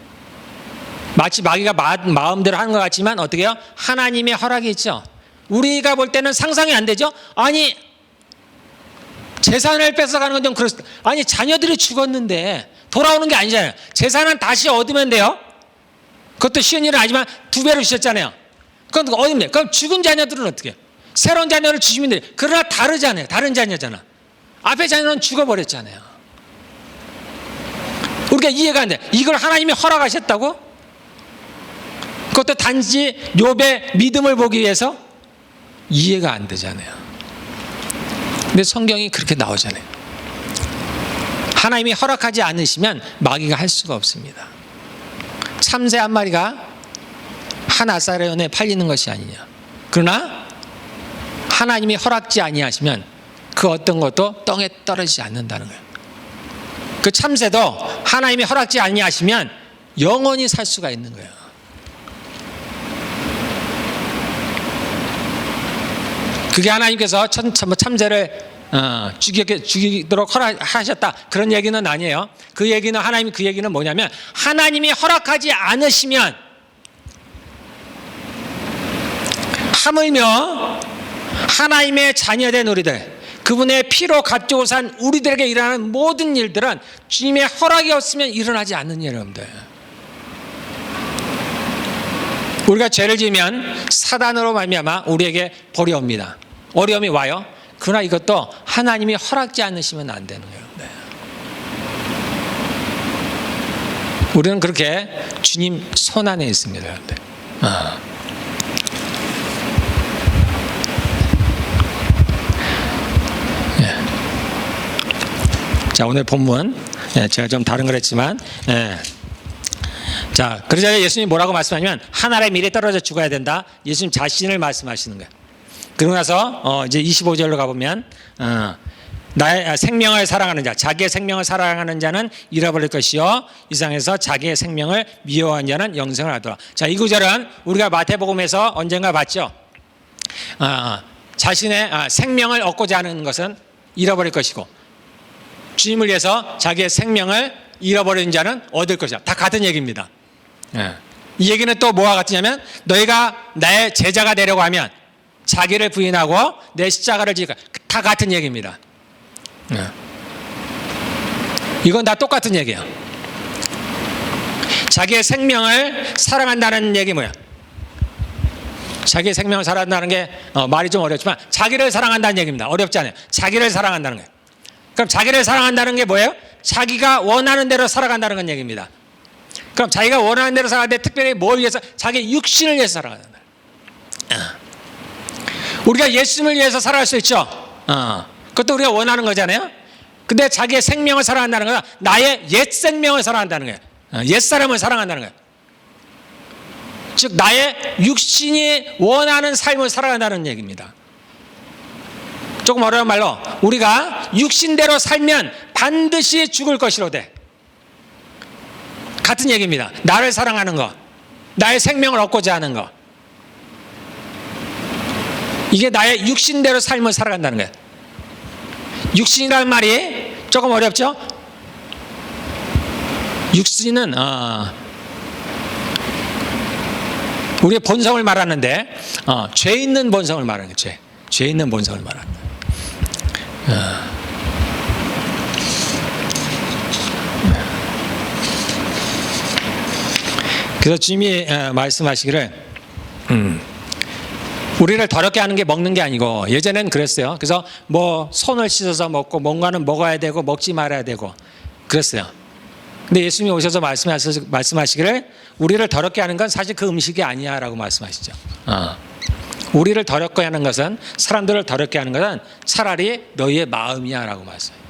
마치 마귀가 마음대로 하는 것 같지만 어떻게 해요? 하나님의 허락이 있죠. 우리가 볼 때는 상상이 안 되죠. 아니, 재산을 뺏어가는 건 좀 그렇습니다. 아니, 자녀들이 죽었는데 돌아오는 게 아니잖아요. 재산은 다시 얻으면 돼요. 그것도 쉬운 일은 아니지만 2배로 주셨잖아요. 그건 얻으면 돼요. 그럼 죽은 자녀들은 어떻게 해요? 새로운 자녀를 주시면 돼요. 그러나 다르잖아요. 다른 자녀잖아. 앞에 자녀는 죽어버렸잖아요. 우리가 이해가 안 돼. 이걸 하나님이 허락하셨다고? 그것도 단지 욥의 믿음을 보기 위해서? 이해가 안 되잖아요. 근데 성경이 그렇게 나오잖아요. 하나님이 허락하지 않으시면 마귀가 할 수가 없습니다. 참새 한 마리가 한 아사레온에 팔리는 것이 아니냐. 그러나 하나님이 허락지 아니하시면 그 어떤 것도 땅에 떨어지지 않는다는 거예요. 그 참새도 하나님이 허락지 아니하시면 영원히 살 수가 있는 거예요. 그게 하나님께서 참새를 죽이도록 허락하셨다, 그런 얘기는 아니에요. 그 얘기는 뭐냐면 하나님이 허락하지 않으시면, 하물며 하나님의 자녀된 우리들, 그분의 피로 값주고 산 우리들에게 일어나는 모든 일들은 주님의 허락이 없으면 일어나지 않는 일입니다. 우리가 죄를 지으면 사단으로 말미암아 우리에게 벌이 옵니다. 어려움이 와요. 그러나 이것도 하나님이 허락지 않으시면 안 되는 거예요. 네. 우리는 그렇게 주님 손 안에 있습니다. 여러분들. 자, 오늘 본문, 제가 좀 다른 걸 했지만, 자, 그러자 예수님이 뭐라고 말씀하냐면 하늘의 밀에 떨어져 죽어야 된다. 예수님 자신을 말씀하시는 거예요. 그러고 나서 이제 25절로 가보면 나의 생명을 사랑하는 자, 자기의 생명을 사랑하는 자는 잃어버릴 것이요 이상에서 자기의 생명을 미워하는 자는 영생을 하더라. 자, 이 구절은 우리가 마태복음에서 언젠가 봤죠. 자신의 생명을 얻고자 하는 것은 잃어버릴 것이고, 주님을 위해서 자기의 생명을 잃어버리는 자는 얻을 것이다. 다 같은 얘기입니다. 이 얘기는 또 뭐와 같으냐면 너희가 나의 제자가 되려고 하면 자기를 부인하고 내 십자가를 지니까, 다 같은 얘기입니다. 이건 다 똑같은 얘기예요. 자기의 생명을 사랑한다는 얘기 뭐야? 자기의 생명을 사랑한다는 게 말이 좀 어렵지만 자기를 사랑한다는 얘기입니다. 어렵지 않아요. 자기를 사랑한다는 거예요. 그럼 자기를 사랑한다는 게 뭐예요? 자기가 원하는 대로 살아간다는 건 얘기입니다. 그럼 자기가 원하는 대로 살아가는데 특별히 뭘 위해서? 자기 육신을 위해서 살아간다. 우리가 예수님을 위해서 살아갈 수 있죠. 그것도 우리가 원하는 거잖아요. 근데 자기의 생명을 사랑한다는 건 나의 옛 생명을 사랑한다는 거예요. 옛 사람을 사랑한다는 거예요. 즉 나의 육신이 원하는 삶을 살아간다는 얘기입니다. 조금 어려운 말로 우리가 육신대로 살면 반드시 죽을 것이로 돼. 같은 얘기입니다. 나를 사랑하는 거, 나의 생명을 얻고자 하는 거, 이게 나의 육신대로 삶을 살아간다는 거예요. 육신이라는 말이 조금 어렵죠? 육신은 우리의 본성을 말하는데 죄 있는 본성을 말하는 거예요. 죄 있는 본성을 말하는 거예요. 그래서 주님이 말씀하시기를 우리를 더럽게 하는 게 먹는 게 아니고, 예전에는 그랬어요. 그래서 뭐 손을 씻어서 먹고 뭔가는 먹어야 되고 먹지 말아야 되고 그랬어요. 근데 예수님이 오셔서 말씀하시기를 우리를 더럽게 하는 건 사실 그 음식이 아니야 라고 말씀하시죠. 우리를 더럽게 하는 것은, 사람들을 더럽게 하는 것은 차라리 너희의 마음이야 라고 말씀해요.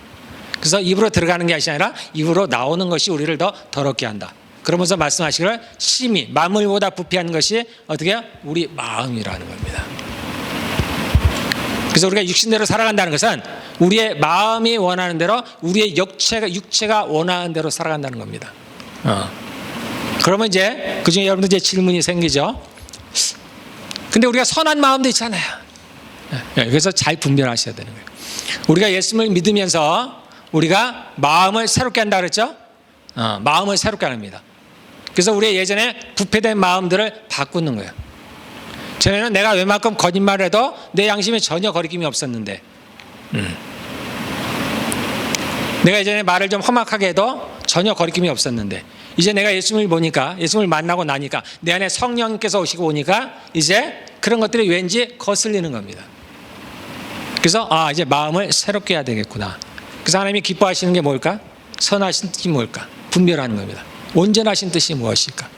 그래서 입으로 들어가는 것이 아니라 입으로 나오는 것이 우리를 더 더럽게 한다. 그러면서 말씀하시기를 심히 만물보다 부패한 것이 어떻게 해요? 우리 마음이라는 겁니다. 그래서 우리가 육신대로 살아간다는 것은 우리의 마음이 원하는 대로, 우리의 육체가 원하는 대로 살아간다는 겁니다. 그러면 이제 그중에 여러분들 이제 질문이 생기죠. 근데 우리가 선한 마음도 있잖아요. 그래서 잘 분별하셔야 되는 거예요. 우리가 예수님을 믿으면서 우리가 마음을 새롭게 한다 그랬죠? 마음을 새롭게 합니다. 그래서 우리 예전에 부패된 마음들을 바꾸는 거예요. 전에는 내가 웬만큼 거짓말을 해도 내 양심에 전혀 거리낌이 없었는데, 내가 예전에 말을 좀 험악하게 해도 전혀 거리낌이 없었는데, 이제 내가 예수님을 보니까, 예수님을 만나고 나니까, 내 안에 성령께서 오시고 오니까 이제 그런 것들이 왠지 거슬리는 겁니다. 그래서 이제 마음을 새롭게 해야 되겠구나. 그래서 하나님이 기뻐하시는 게 뭘까? 선하신 뜻이 뭘까? 분별하는 겁니다. 온전하신 뜻이 무엇일까?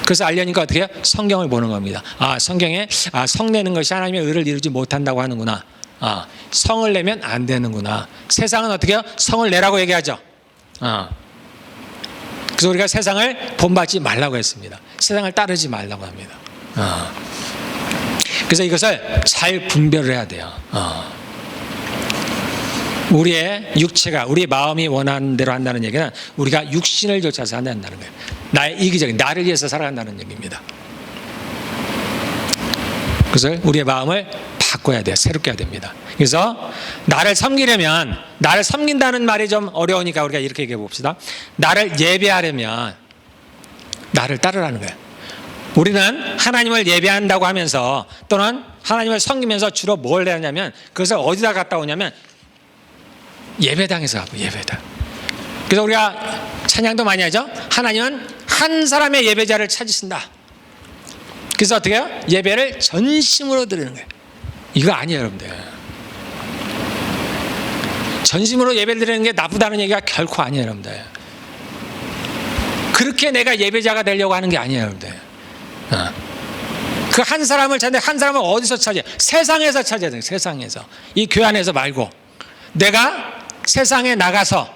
그래서 알려니까 어떻게 해요? 성경을 보는 겁니다. 성경에 성내는 것이 하나님의 의를 이루지 못한다고 하는구나. 성을 내면 안 되는구나. 세상은 어떻게 해요? 성을 내라고 얘기하죠. 그래서 우리가 세상을 본받지 말라고 했습니다. 세상을 따르지 말라고 합니다. 그래서 이것을 잘 분별을 해야 돼요. 우리의 육체가, 우리 마음이 원하는 대로 한다는 얘기는 우리가 육신을 좇아서 한다는 거예요. 나의 이기적인, 나를 위해서 살아간다는 얘기입니다. 그래서 우리의 마음을 바꿔야 돼요. 새롭게 해야 됩니다. 그래서 나를 섬기려면, 나를 섬긴다는 말이 좀 어려우니까 우리가 이렇게 얘기해 봅시다. 나를 예배하려면 나를 따르라는 거예요. 우리는 하나님을 예배한다고 하면서, 또는 하나님을 섬기면서 주로 뭘 해야 하냐면, 그것을 어디다 갔다 오냐면 예배당에서 하고, 예배당. 그래서 우리가 찬양도 많이 하죠. 하나님은 한 사람의 예배자를 찾으신다. 그래서 어떻게 해요? 예배를 전심으로 드리는 거예요. 이거 아니에요, 여러분들. 전심으로 예배를 드리는 게 나쁘다는 얘기가 결코 아니에요, 여러분들. 그렇게 내가 예배자가 되려고 하는 게 아니에요, 여러분들. 그 한 사람을 찾는데, 한 사람을 어디서 찾아요? 세상에서 찾아야 돼요. 세상에서. 이 교회 안에서 말고. 내가 세상에 나가서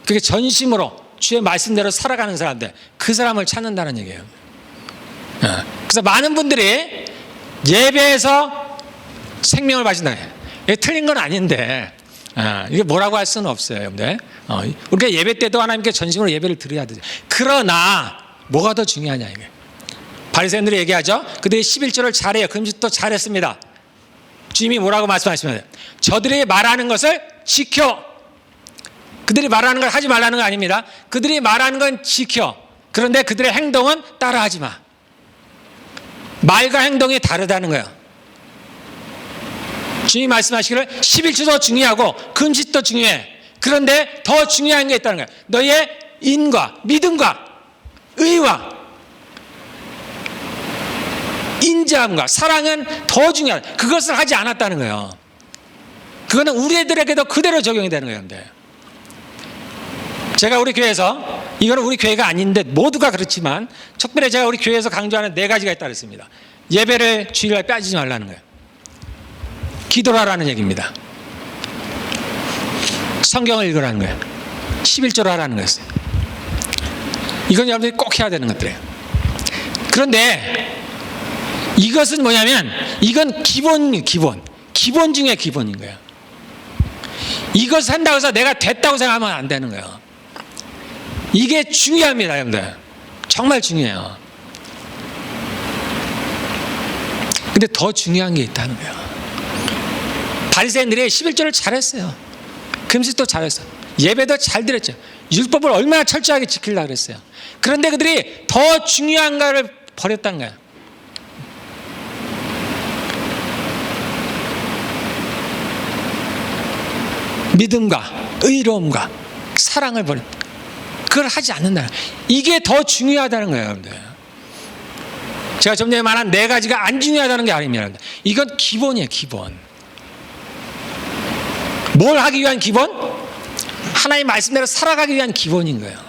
그게 전심으로 주의 말씀대로 살아가는 사람들, 그 사람을 찾는다는 얘기예요. 그래서 많은 분들이 예배에서 생명을 받는다. 이게 틀린 건 아닌데, 이게 뭐라고 할 수는 없어요, 여러분들. 우리가 예배 때도 하나님께 전심으로 예배를 드려야 되죠. 그러나 뭐가 더 중요하냐 이게. 바리새인들이 얘기하죠. 그들이 11조를 잘해요. 금식도 잘했습니다. 주님이 뭐라고 말씀하시면, 저들이 말하는 것을 지켜. 그들이 말하는 걸 하지 말라는 거 아닙니다. 그들이 말하는 건 지켜. 그런데 그들의 행동은 따라하지 마. 말과 행동이 다르다는 거예요. 주님이 말씀하시기를 11조도 중요하고 금식도 중요해. 그런데 더 중요한 게 있다는 거예요. 너의 인과 믿음과 의와 인자함과 사랑은 더 중요하다. 그것을 하지 않았다는 거예요. 그거는 우리들에게도 그대로 적용이 되는 거예요. 제가 우리 교회에서, 이거는 우리 교회가 아닌데 모두가 그렇지만 특별히 제가 우리 교회에서 강조하는 4가지가 있다 그랬습니다. 예배를 주일날 빠지지 말라는 거예요. 기도를 하라는 얘기입니다. 성경을 읽으라는 거예요. 11조를 하라는 거였어요. 이건 여러분들이 꼭 해야 되는 것들이에요. 그런데 이것은 뭐냐면, 이건 기본 중에 기본인 거예요. 이것을 한다고 해서 내가 됐다고 생각하면 안 되는 거예요. 이게 중요합니다, 여러분들. 정말 중요해요. 근데 더 중요한 게 있다는 거예요. 바리새인들이 11조를 잘했어요. 금식도 잘했어요. 예배도 잘 드렸죠. 율법을 얼마나 철저하게 지키려고 그랬어요. 그런데 그들이 더 중요한 것을 버렸다는 거예요. 믿음과 의로움과 사랑을 버렸다. 그걸 하지 않는다. 이게 더 중요하다는 거예요, 여러분들. 제가 좀 전에 말한 네 가지가 안 중요하다는 게 아닙니다, 여러분들. 이건 기본이에요, 기본. 뭘 하기 위한 기본? 하나님 말씀대로 살아가기 위한 기본인 거예요.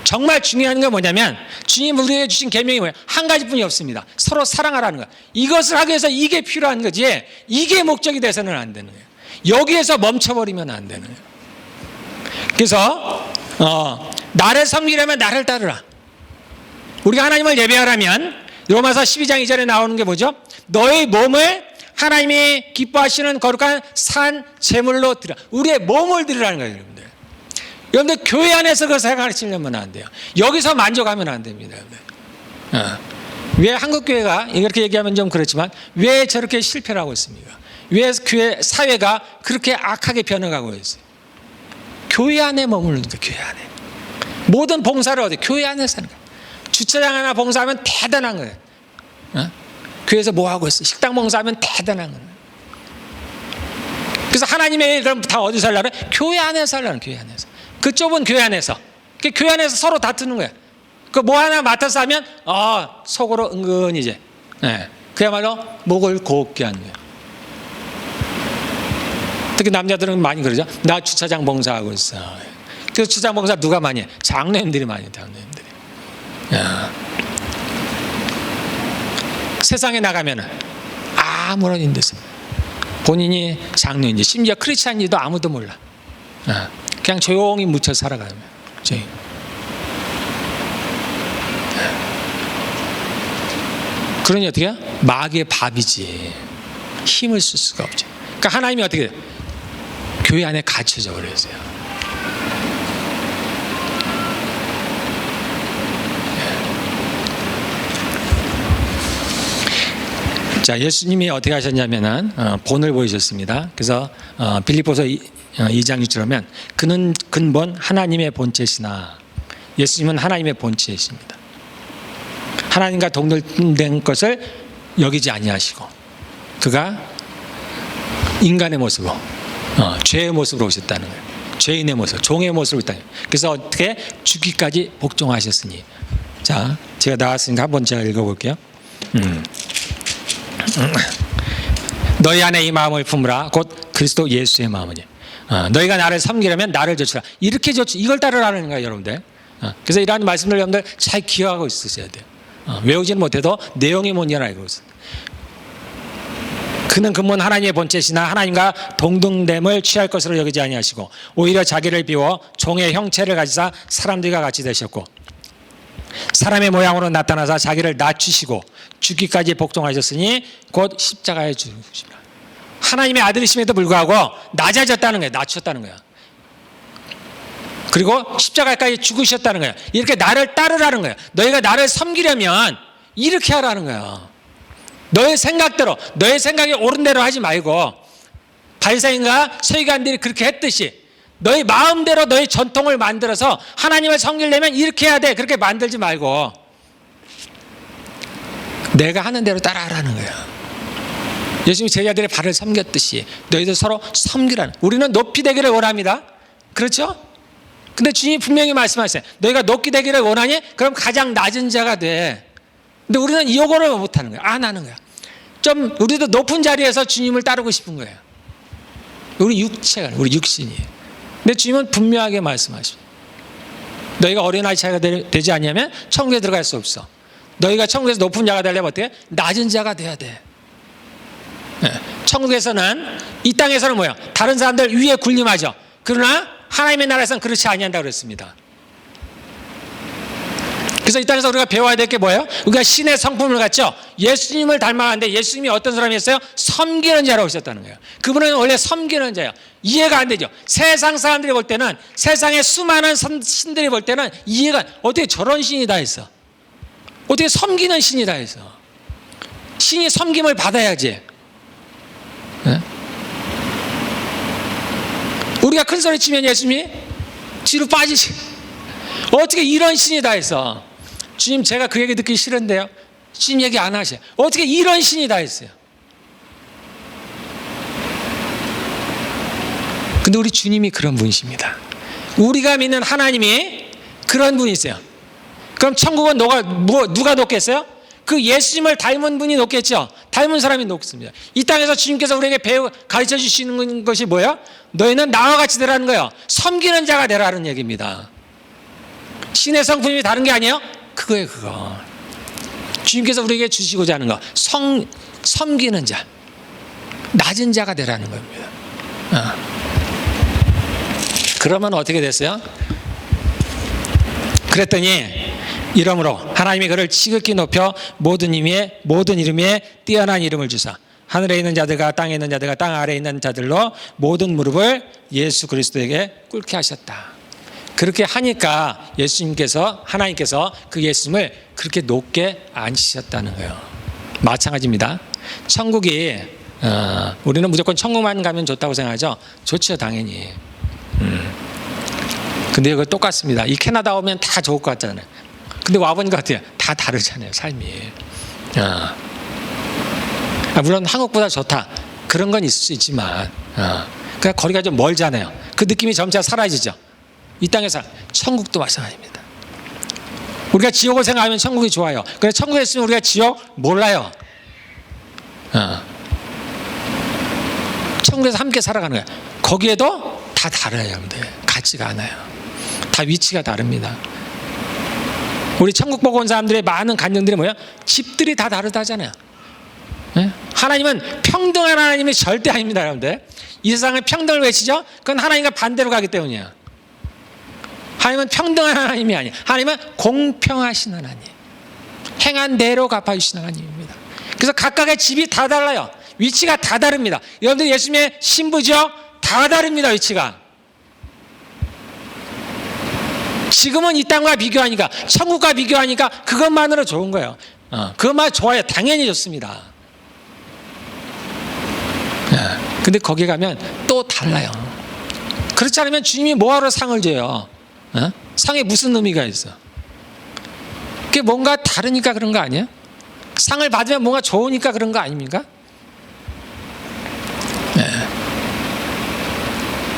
정말 중요한 건 뭐냐면 주님 우리에게 주신 계명이 뭐예요? 한 가지뿐이 없습니다. 서로 사랑하라는 거예요. 이것을 하기 위해서 이게 필요한 거지, 이게 목적이 돼서는 안 되는 거예요. 여기에서 멈춰버리면 안 되는 거예요. 그래서 나를 섬기려면 나를 따르라. 우리가 하나님을 예배하려면 로마서 12장 2절에 나오는 게 뭐죠? 너의 몸을 하나님이 기뻐하시는 거룩한 산 제물로 드리라. 우리의 몸을 드리라는 거예요, 여러분들. 여러분들 교회 안에서 그것을 가르치려면 안 돼요. 여기서 만족하면 안 됩니다, 여러분들. 왜 한국 교회가 이렇게 얘기하면 좀 그렇지만 왜 저렇게 실패를 하고 있습니까? 왜 교회 사회가 그렇게 악하게 변해가고 있어요? 교회 안에 머무르는 거예요, 교회 안에. 모든 봉사를 어디? 교회 안에서 하는 거예요. 주차장 하나 봉사하면 대단한 거예요. 교회에서 뭐 하고 있어? 식당 봉사하면 대단한 거예요. 그래서 하나님의 일 그럼 다 어디서 하려고 그래? 교회 안에서 하려는 교회 안에서. 그 좁은 교회 안에서. 교회 안에서 서로 다투는 거예요. 그 뭐 하나 맡아서 하면 속으로 은근히 이제 그야말로 목을 곱게 하는 거예요. 특히 남자들은 많이 그러죠. 나 주차장 봉사하고 있어. 그래서 주차장 봉사 누가 많이 해? 장로님들이 많이 해, 장로님들이. 세상에 나가면 아무런 인데서 본인이 장로인지 심지어 크리스찬인지도 아무도 몰라. 그냥 조용히 묻혀 살아가는 거예요. 그러니 어떻게 해요? 마귀의 밥이지. 힘을 쓸 수가 없지. 그러니까 하나님이 어떻게 돼요? 교회 안에 갇혀져 버렸어요. 자, 예수님이 어떻게 하셨냐면은 본을 보이셨습니다. 그래서 빌립보서 2장 6절 하면 그는 근본 하나님의 본체시나. 예수님은 하나님의 본체이십니다. 하나님과 동등된 것을 여기지 아니하시고 그가 인간의 모습으로 죄의 모습으로 오셨다는 거예요. 죄인의 모습, 종의 모습으로 있다는 거예요. 그래서 어떻게 죽기까지 복종하셨으니. 자, 제가 나왔으니까 한번 제가 읽어볼게요. 너희 안에 이 마음을 품으라. 곧 그리스도 예수의 마음이니. 너희가 나를 섬기려면 나를 좇으라. 이렇게 좇으라. 이걸 따르라는 거예요, 여러분들. 그래서 이러한 말씀들 여러분들 잘 기억하고 있으셔야 돼요. 외우지는 못해도 내용이 뭔지 알고 있어요. 그는 근본 하나님의 본체시나 하나님과 동등됨을 취할 것으로 여기지 아니하시고 오히려 자기를 비워 종의 형체를 가지사 사람들과 같이 되셨고 사람의 모양으로 나타나사 자기를 낮추시고 죽기까지 복종하셨으니 곧 십자가에 죽으시라. 하나님의 아들이심에도 불구하고 낮아졌다는 거예요. 낮췄다는 거예요. 그리고 십자가까지 죽으셨다는 거예요. 이렇게 나를 따르라는 거예요. 너희가 나를 섬기려면 이렇게 하라는 거예요. 너의 생각대로, 너의 생각이 옳은 대로 하지 말고 바리새인과 서기관들이 그렇게 했듯이 너의 마음대로 너의 전통을 만들어서 하나님을 섬기려면 이렇게 해야 돼. 그렇게 만들지 말고 내가 하는 대로 따라하라는 거예요. 예수님이 제자들의 발을 섬겼듯이 너희들 서로 섬기라는. 우리는 높이 되기를 원합니다. 그렇죠? 근데 주님이 분명히 말씀하셨어요. 너희가 높이 되기를 원하니? 그럼 가장 낮은 자가 돼. 근데 우리는 이거를 못하는 거예요. 안 하는 거야. 좀 우리도 높은 자리에서 주님을 따르고 싶은 거예요. 우리 육체가, 우리 육신이. 근데 주님은 분명하게 말씀하십니다. 너희가 어린아이 차이가 되지 않냐면 천국에 들어갈 수 없어. 너희가 천국에서 높은 자가 되려면 어떻게? 낮은 자가 돼야 돼. 네. 천국에서는, 이 땅에서는 뭐야? 다른 사람들 위에 군림하죠. 그러나 하나님의 나라에서는 그렇지 아니한다고 그랬습니다. 그래서 이 땅에서 우리가 배워야 될 게 뭐예요? 우리가 신의 성품을 갖죠. 예수님을 닮아가는데 예수님이 어떤 사람이었어요? 섬기는 자라고 하셨다는 거예요. 그분은 원래 섬기는 자예요. 이해가 안 되죠. 세상 사람들이 볼 때는, 세상의 수많은 신들이 볼 때는 이해가, 어떻게 저런 신이 다 했어? 어떻게 섬기는 신이 다 했어? 신이 섬김을 받아야지. 네? 우리가 큰 소리 치면 예수님이 뒤로 빠지지. 어떻게 이런 신이 다 했어? 주님, 제가 그 얘기 듣기 싫은데요. 주님 얘기 안 하셔. 어떻게 이런 신이 다 했어요? 근데 우리 주님이 그런 분이십니다. 우리가 믿는 하나님이 그런 분이세요. 그럼 천국은 누가 높겠어요? 그 예수님을 닮은 분이 높겠죠. 닮은 사람이 높습니다. 이 땅에서 주님께서 우리에게 가르쳐 주시는 것이 뭐예요? 너희는 나와 같이 되라는 거예요. 섬기는 자가 되라는 얘기입니다. 신의 성품이 다른 게 아니에요? 그거예요, 그거. 주님께서 우리에게 주시고자 하는 거. 섬기는 자. 낮은 자가 되라는 겁니다. 그러면 어떻게 됐어요? 그랬더니 이러므로 하나님이 그를 지극히 높여 모든 이름에 뛰어난 이름을 주사 하늘에 있는 자들과 땅에 있는 자들과 땅 아래에 있는 자들로 모든 무릎을 예수 그리스도에게 꿇게 하셨다. 그렇게 하니까 하나님께서 그 예수님을 그렇게 높게 앉히셨다는 거예요. 마찬가지입니다. 천국이 우리는 무조건 천국만 가면 좋다고 생각하죠. 좋죠, 당연히. 근데 이거 똑같습니다. 이 캐나다 오면 다 좋을 것 같잖아요. 근데 와보니까 어때요? 다 다르잖아요, 삶이. 물론 한국보다 좋다, 그런 건 있을 수 있지만 그냥 거리가 좀 멀잖아요. 그 느낌이 점차 사라지죠. 이 땅에서. 천국도 마찬가지입니다. 우리가 지옥을 생각하면 천국이 좋아요. 그런데 천국에 있으면 우리가 지옥 몰라요. 천국에서 함께 살아가는 거예요. 거기에도 다 달라요, 여러분들. 같지가 않아요. 다 위치가 다릅니다. 우리 천국 보고 온 사람들의 많은 간증들이 뭐예요? 집들이 다 다르다잖아요. 네? 하나님은 평등한 하나님이 절대 아닙니다, 여러분들. 이 세상은 평등을 외치죠? 그건 하나님과 반대로 가기 때문이에요. 하나님은 평등한 하나님이 아니에요. 하나님은 공평하신 하나님. 행한 대로 갚아주신 하나님입니다. 그래서 각각의 집이 다 달라요. 위치가 다 다릅니다. 여러분들 예수님의 신부죠? 다 다릅니다, 위치가. 지금은 이 땅과 비교하니까, 천국과 비교하니까 그것만으로 좋은 거예요. 그것만 좋아요. 당연히 좋습니다. 근데 거기 가면 또 달라요. 그렇지 않으면 주님이 뭐하러 상을 줘요? 상에 무슨 의미가 있어? 그게 뭔가 다르니까 그런 거 아니에요? 상을 받으면 뭔가 좋으니까 그런 거 아닙니까?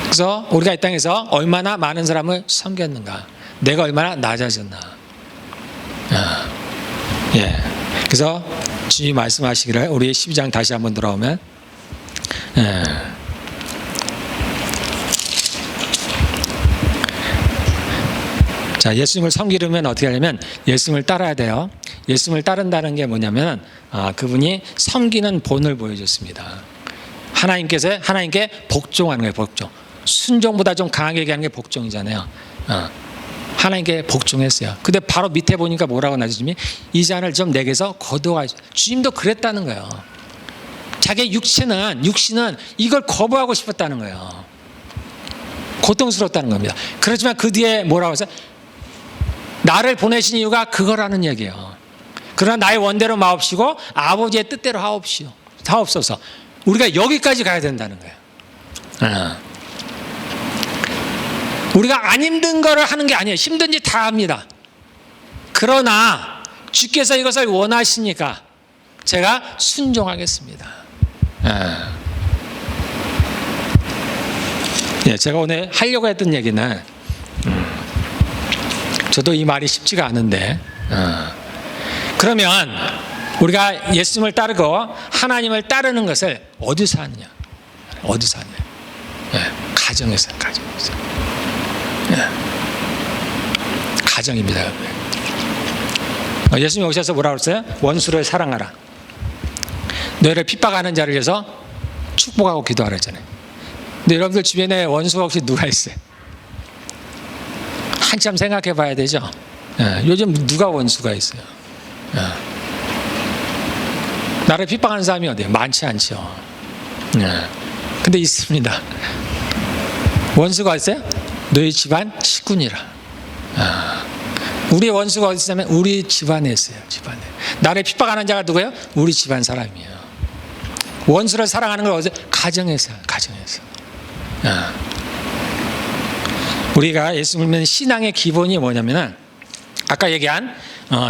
그래서 우리가 이 땅에서 얼마나 많은 사람을 섬겼는가, 내가 얼마나 낮아졌나. 그래서 주님이 말씀하시기를, 우리 12장 다시 한번 돌아오면, 자, 예수님을 섬기려면 어떻게 하냐면 예수님을 따라야 돼요. 예수님을 따른다는 게 뭐냐면 그분이 섬기는 본을 보여줬습니다. 하나님께 복종하는 거예요. 복종. 순종보다 좀 강하게 얘기하는 게 복종이잖아요. 하나님께 복종했어요. 근데 바로 밑에 보니까 뭐라고 나죠? 주님이 이 잔을 좀 내게서 거두어. 주님도 그랬다는 거예요. 자기의 육신은 이걸 거부하고 싶었다는 거예요. 고통스럽다는 겁니다. 그렇지만 그 뒤에 뭐라고 해서 나를 보내신 이유가 그거라는 얘기예요. 그러나 나의 원대로 마옵시고 아버지의 뜻대로 하옵소서. 우리가 여기까지 가야 된다는 거예요. 우리가 안 힘든 거를 하는 게 아니에요. 힘든지 다 합니다. 그러나 주께서 이것을 원하시니까 제가 순종하겠습니다. 제가 오늘 하려고 했던 얘기는 저도 이 말이 쉽지가 않은데, 그러면 우리가 예수님을 따르고 하나님을 따르는 것을 어디서 하느냐? 어디서 하느냐? 가정에서. 가정입니다. 예수님이 오셔서 뭐라고 그랬어요? 원수를 사랑하라. 너희를 핍박하는 자를 위해서 축복하고 기도하라 했잖아요. 근데 여러분들 주변에 원수가 혹시 누가 있어요? 한참 생각해 봐야 되죠. 요즘 누가 원수가 있어요? 나를 핍박하는 사람이 어디에요? 많지 않죠. 근데 있습니다. 원수가 있어요? 너희 집안 식구니라. 우리의 원수가 어디 있냐면 우리 집안에 있어요. 집안에. 나를 핍박하는 자가 누구예요? 우리 집안 사람이에요. 원수를 사랑하는 걸 어디서? 가정에서. 우리가 예수 믿는 신앙의 기본이 뭐냐면은 아까 얘기한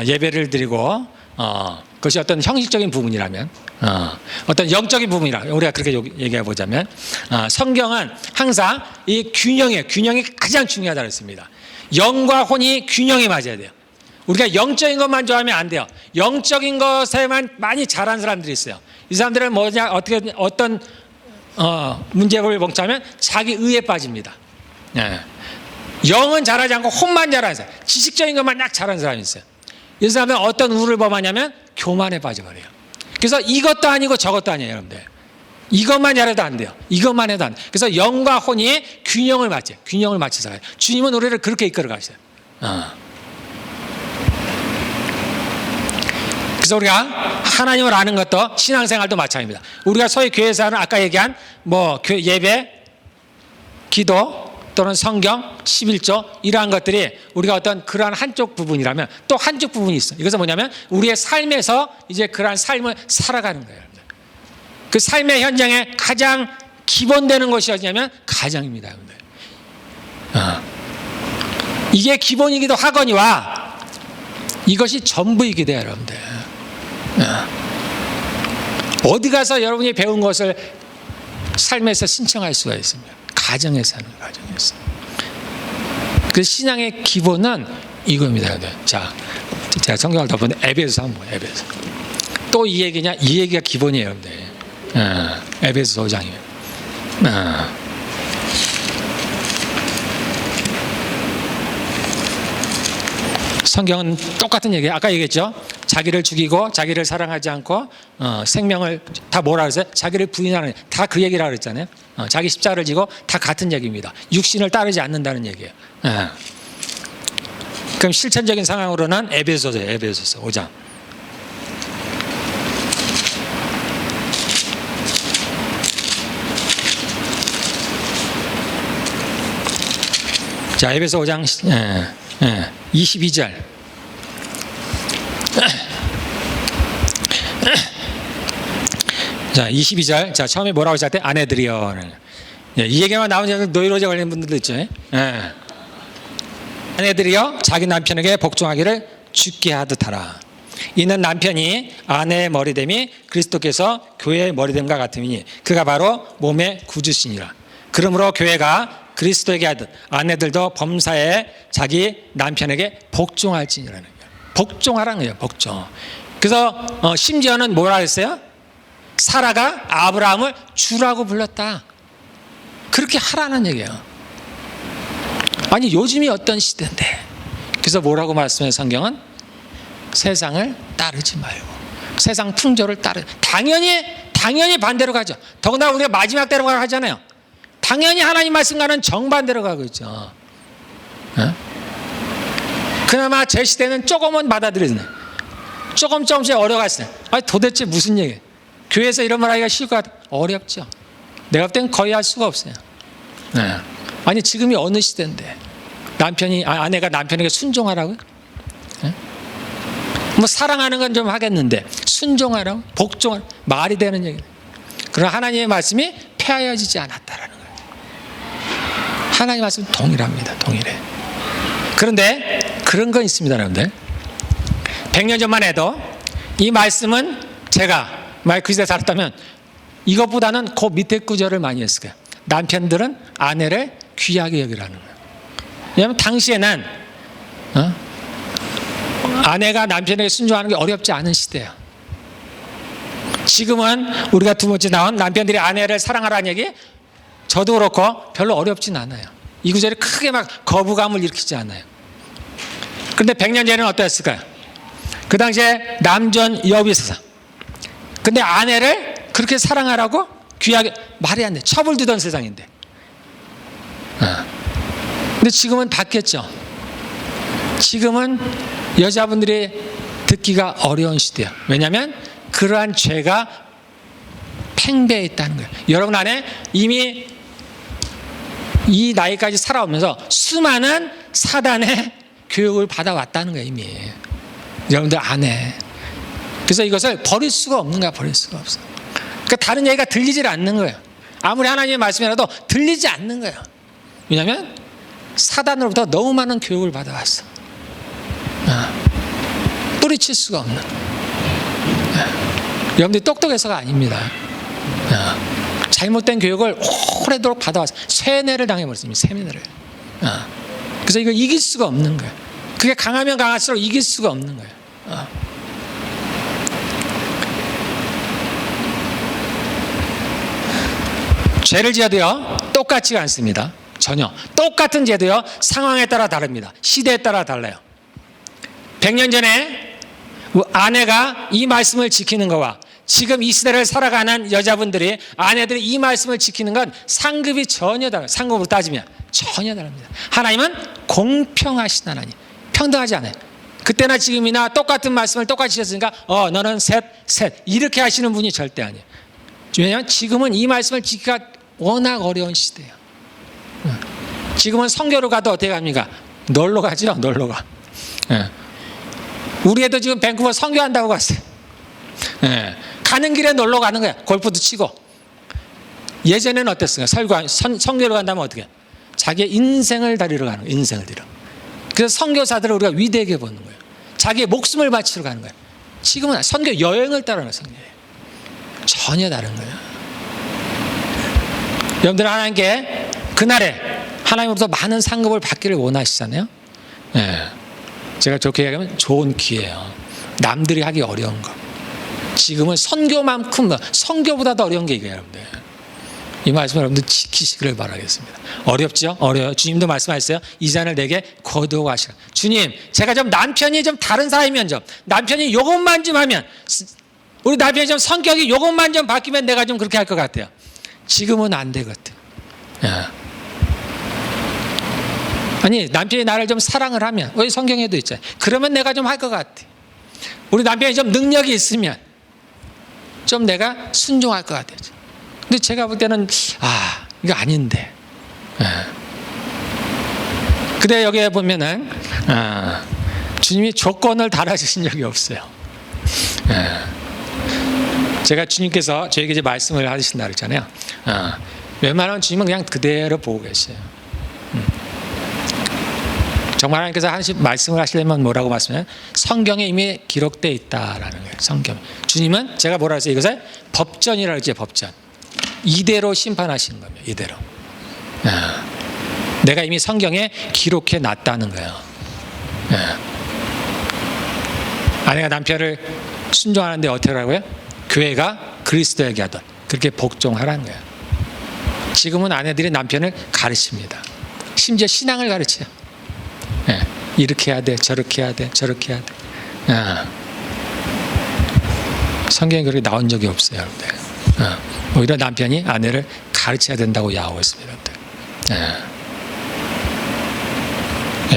예배를 드리고 그것이 어떤 형식적인 부분이라면 어떤 영적인 부분이라 우리가 그렇게 얘기해 보자면 성경은 항상 이 균형이 가장 중요하다고 했습니다. 영과 혼이 균형이 맞아야 돼요. 우리가 영적인 것만 좋아하면 안 돼요. 영적인 것에만 많이 잘하는 사람들이 있어요. 이 사람들은 뭐냐 어떤 문제를 먹자면 자기 의에 빠집니다. 영은 잘하지 않고 혼만 잘하는 사람, 지식적인 것만 딱 잘하는 사람이 있어요. 이 사람은 어떤 우를 범하냐면 교만에 빠져버려요. 그래서 이것도 아니고 저것도 아니에요, 여러분들. 이것만 잘해도 안 돼요. 이것만 해도 안 돼요. 그래서 영과 혼이 균형을 맞춰요. 균형을 맞춰서 가요. 주님은 우리를 그렇게 이끌어 가셔요. 그래서 우리가 하나님을 아는 것도 신앙생활도 마찬가지입니다. 우리가 소위 교회에서 하는 아까 얘기한 예배, 기도 또는 성경, 11조 이러한 것들이 우리가 어떤 그러한 한쪽 부분이라면 또 한쪽 부분이 있어요. 이것은 뭐냐면 우리의 삶에서 이제 그러한 삶을 살아가는 거예요. 그 삶의 현장에 가장 기본되는 것이 어디냐면 가정입니다. 이게 기본이기도 하거니와 이것이 전부이기도 해요, 여러분들. 어디 가서 여러분이 배운 것을 삶에서 신청할 수가 있습니다. 가정에서 하는 거예요, 가정에서. 그 신앙의 기본은 이겁니다. 자, 제가 성경을 덮은 에베소서 한번 보세요. 에베소. 또 이 얘기냐? 이 얘기가 기본이에요, 여러분들. 에베소 5장이에요. 성경은 똑같은 얘기예요. 아까 얘기했죠. 자기를 죽이고 자기를 사랑하지 않고 생명을 다 뭐라 그랬어요? 자기를 부인하는 다 그 얘기라 그랬잖아요. 자기 십자가를 지고 다 같은 얘기입니다. 육신을 따르지 않는다는 얘기예요. 그럼 실천적인 상황으로는 에베소서예요. 에베소서 5장. 자, 에베소 5장 22절. 자, 22절. 자, 처음에 뭐라고 시작할 때 아내들이여. 이 얘기만 나오면 노이로제 걸리는 분들도 있죠. 아내들이여 자기 남편에게 복종하기를 주께 하듯 하라. 이는 남편이 아내의 머리됨이 그리스도께서 교회의 머리됨과 같음이니 그가 바로 몸의 구주시니라. 그러므로 교회가 그리스도에게 하듯 아내들도 범사에 자기 남편에게 복종할지니라는 거예요. 복종하라는 거예요. 복종. 그래서 심지어는 뭐라 했어요? 사라가 아브라함을 주라고 불렀다. 그렇게 하라는 얘기예요. 아니 요즘이 어떤 시대인데. 그래서 뭐라고 말씀해요? 성경은 세상을 따르지 말고 세상 풍조를 당연히 반대로 가죠. 더군다나 우리가 마지막 때로 가고 하잖아요. 당연히 하나님 말씀과는 정반대로 가고 있죠. 그나마 제 시대는 조금은 받아들여지네. 조금씩 어려갔어요. 아니 도대체 무슨 얘기예요? 교회에서 이런 말 하기가 싫고 어렵죠. 내가 볼 땐 거의 할 수가 없어요. 아니 지금이 어느 시대인데 아내가 남편에게 순종하라고요? 뭐 사랑하는 건 좀 하겠는데 순종하라고? 복종하라고? 말이 되는 얘기예요. 그러나 하나님의 말씀이 폐하여지지 않았다라는 거예요. 하나님의 말씀은 동일합니다. 동일해. 그런데 그런 건 있습니다, 여러분들. 100년 전만 해도 이 말씀은 제가 만약 그 시대에 살았다면 이것보다는 그 밑에 구절을 많이 했을 거예요. 남편들은 아내를 귀하게 여기라는 거예요. 왜냐하면 당시에는 아내가 남편에게 순종하는 게 어렵지 않은 시대예요. 지금은 우리가 두 번째 나온 남편들이 아내를 사랑하라는 얘기 저도 그렇고 별로 어렵진 않아요. 이 구절이 크게 막 거부감을 일으키지 않아요. 그런데 100년 전에는 어땠을까요? 그 당시에 남전 여비 세상. 근데 아내를 그렇게 사랑하라고 귀하게 말이 안 돼. 처벌두던 세상인데. 근데 지금은 바뀌었죠. 지금은 여자분들이 듣기가 어려운 시대예요. 왜냐하면 그러한 죄가 팽배해 있다는 거예요. 여러분 안에 이미 이 나이까지 살아오면서 수많은 사단의 교육을 받아왔다는 거예요. 이미 여러분들 안에. 그래서 이것을 버릴 수가 없는 거야. 버릴 수가 없어. 그러니까 다른 얘기가 들리질 않는 거예요. 아무리 하나님의 말씀이라도 들리지 않는 거예요. 왜냐하면 사단으로부터 너무 많은 교육을 받아왔어. 뿌리칠 수가 없는. 여러분들이 똑똑해서가 아닙니다. 잘못된 교육을 오래도록 받아왔어. 세뇌를 당해버렸습니다. 세뇌를. 그래서 이걸 이길 수가 없는 거예요. 그게 강하면 강할수록 이길 수가 없는 거예요. 죄를 지어도요 똑같지가 않습니다. 전혀. 똑같은 죄도요 상황에 따라 다릅니다. 시대에 따라 달라요. 100년 전에 아내가 이 말씀을 지키는 거와 지금 이 시대를 살아가는 여자분들이 아내들이 이 말씀을 지키는 건 상급이 전혀 달라요. 상급으로 따지면 전혀 다릅니다. 하나님은 공평하신 하나님, 평등하지 않아요. 그때나 지금이나 똑같은 말씀을 똑같이 하셨으니까 너는 셋 이렇게 하시는 분이 절대 아니에요. 왜냐하면 지금은 이 말씀을 지키기가 워낙 어려운 시대예요. 지금은 선교로 가도 어떻게 갑니까? 놀러 가죠. 놀러 가. 우리 애도 지금 밴쿠버 선교한다고 갔어요. 가는 길에 놀러 가는 거야. 골프도 치고. 예전에는 어땠습니까? 선교로 간다면 어떻게 해요? 자기의 인생을 다리러 가는 거예요. 인생을 다리러. 그래서 선교사들을 우리가 위대하게 보는 거예요. 자기의 목숨을 바치러 가는 거예요. 지금은 선교 여행을 따르는 선교예요. 전혀 다른 거예요. 여러분들은 하나님께 그날에 하나님으로부터 많은 상급을 받기를 원하시잖아요. 제가 좋게 얘기하면 좋은 기회예요. 남들이 하기 어려운 거. 지금은 선교만큼 선교보다도 어려운 게 이거예요. 여러분들. 이 말씀을 여러분들 지키시기를 바라겠습니다. 어렵죠? 어려워요. 주님도 말씀하셨어요. 이 잔을 내게 거두어 가시라. 주님, 제가 좀 남편이 좀 다른 사람이면 좀 남편이 요것만 좀 하면 우리 남편이 좀 성격이 요것만 좀 바뀌면 내가 좀 그렇게 할 것 같아요. 지금은 안 되거든. 아니 남편이 나를 좀 사랑을 하면 우리 성경에도 있잖아요. 그러면 내가 좀 할 것 같아. 우리 남편이 좀 능력이 있으면 좀 내가 순종할 것 같아요. 근데 제가 볼 때는 이거 아닌데. 근데 여기에 보면은 주님이 조건을 달아주신 적이 없어요. 제가 주님께서 저에게 이제 말씀을 하신다 그랬잖아요. 웬만하면 주님은 그냥 그대로 보고 계세요. 정말 하나님께서 말씀을 하시려면 뭐라고 말씀해요? 성경에 이미 기록되어 있다라는 거예요. 성경. 주님은 제가 뭐라 했어요? 이것을 법전이라고 했죠. 법전. 이대로 심판하시는 겁니다. 이대로. 내가 이미 성경에 기록해 놨다는 거예요. 아내가 남편을 순종하는데 어떻게 하라고요? 교회가 그리스도에게 하던 그렇게 복종하라는 거예요. 지금은 아내들이 남편을 가르칩니다. 심지어 신앙을 가르쳐요. 이렇게 해야 돼, 저렇게 해야 돼, 저렇게 해야 돼. 성경에 그렇게 나온 적이 없어요, 여러분들. 오히려 남편이 아내를 가르쳐야 된다고 야호하고 있습니다, 여러분들.